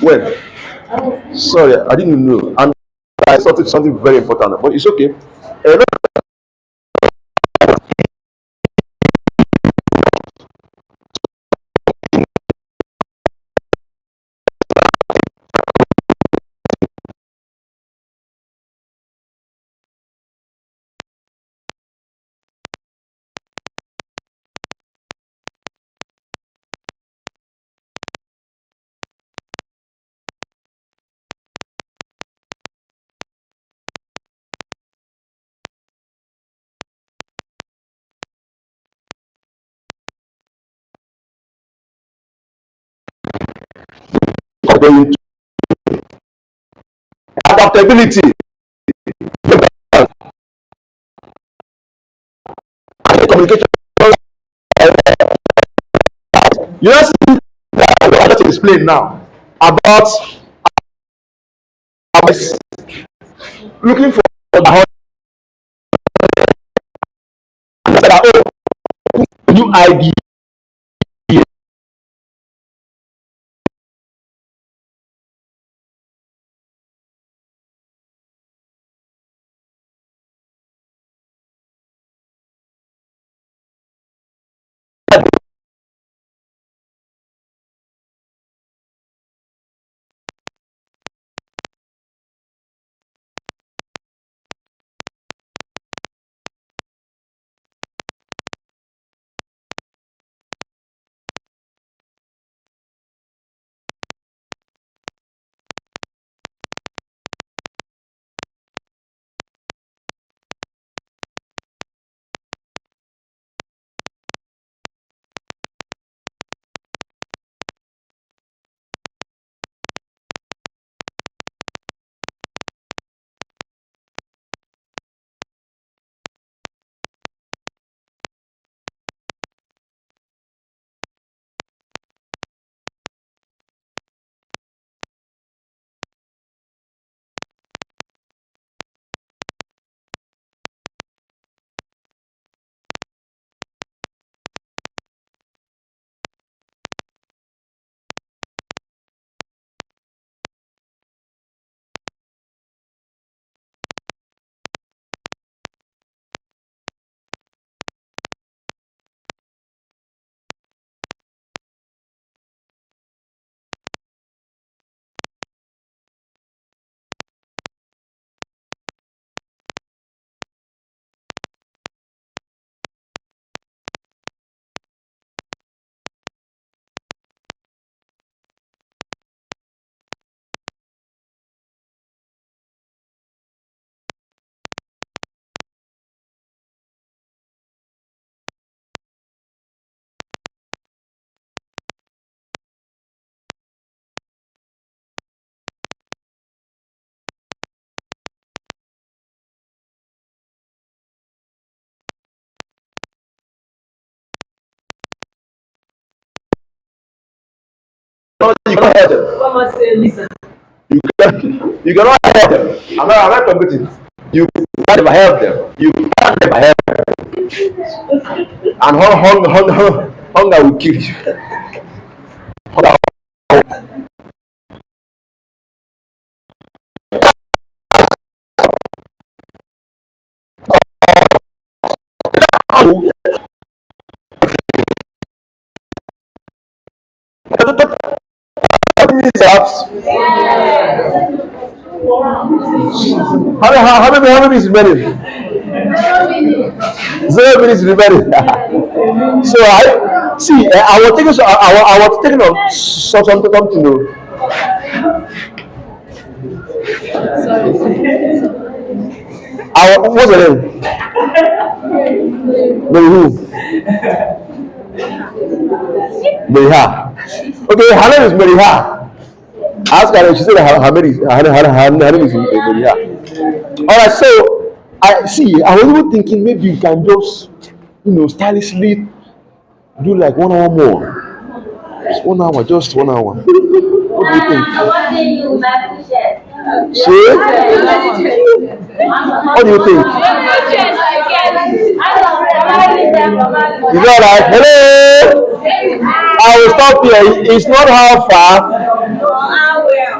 Well, sorry, I didn't know. And I thought it's something very important, but it's okay. Adaptability, communication. You know, see that I just explained now about looking for the new idea. You cannot help them. Someone say, listen. You cannot help them. I'm not competing. You can't ever help them. You can't ever help them. And hunger will kill you. How many is remaining? 0 minutes remaining. So I see. I was taking. I was taking on something new. What's the name? Mary who? Mary. Okay, her name is Mary. Ask her, she said her name is Mary. Alright, so I see. I was even thinking maybe you can just, stylishly do like 1 hour more. Just 1 hour, just 1 hour. What do you think? See? What do you think? Is that right? Hello? I will stop here. It's not how far.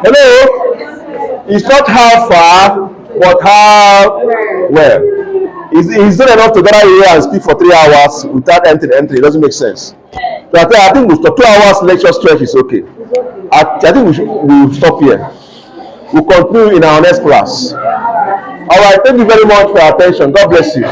Hello? It's not how far, but how well. It's not enough to gather here and speak for 3 hours without entering. It doesn't make sense. So I think we stop 2 hours lecture stretch is okay. I think we'll stop here. We'll continue in our next class. All right, thank you very much for your attention. God bless you.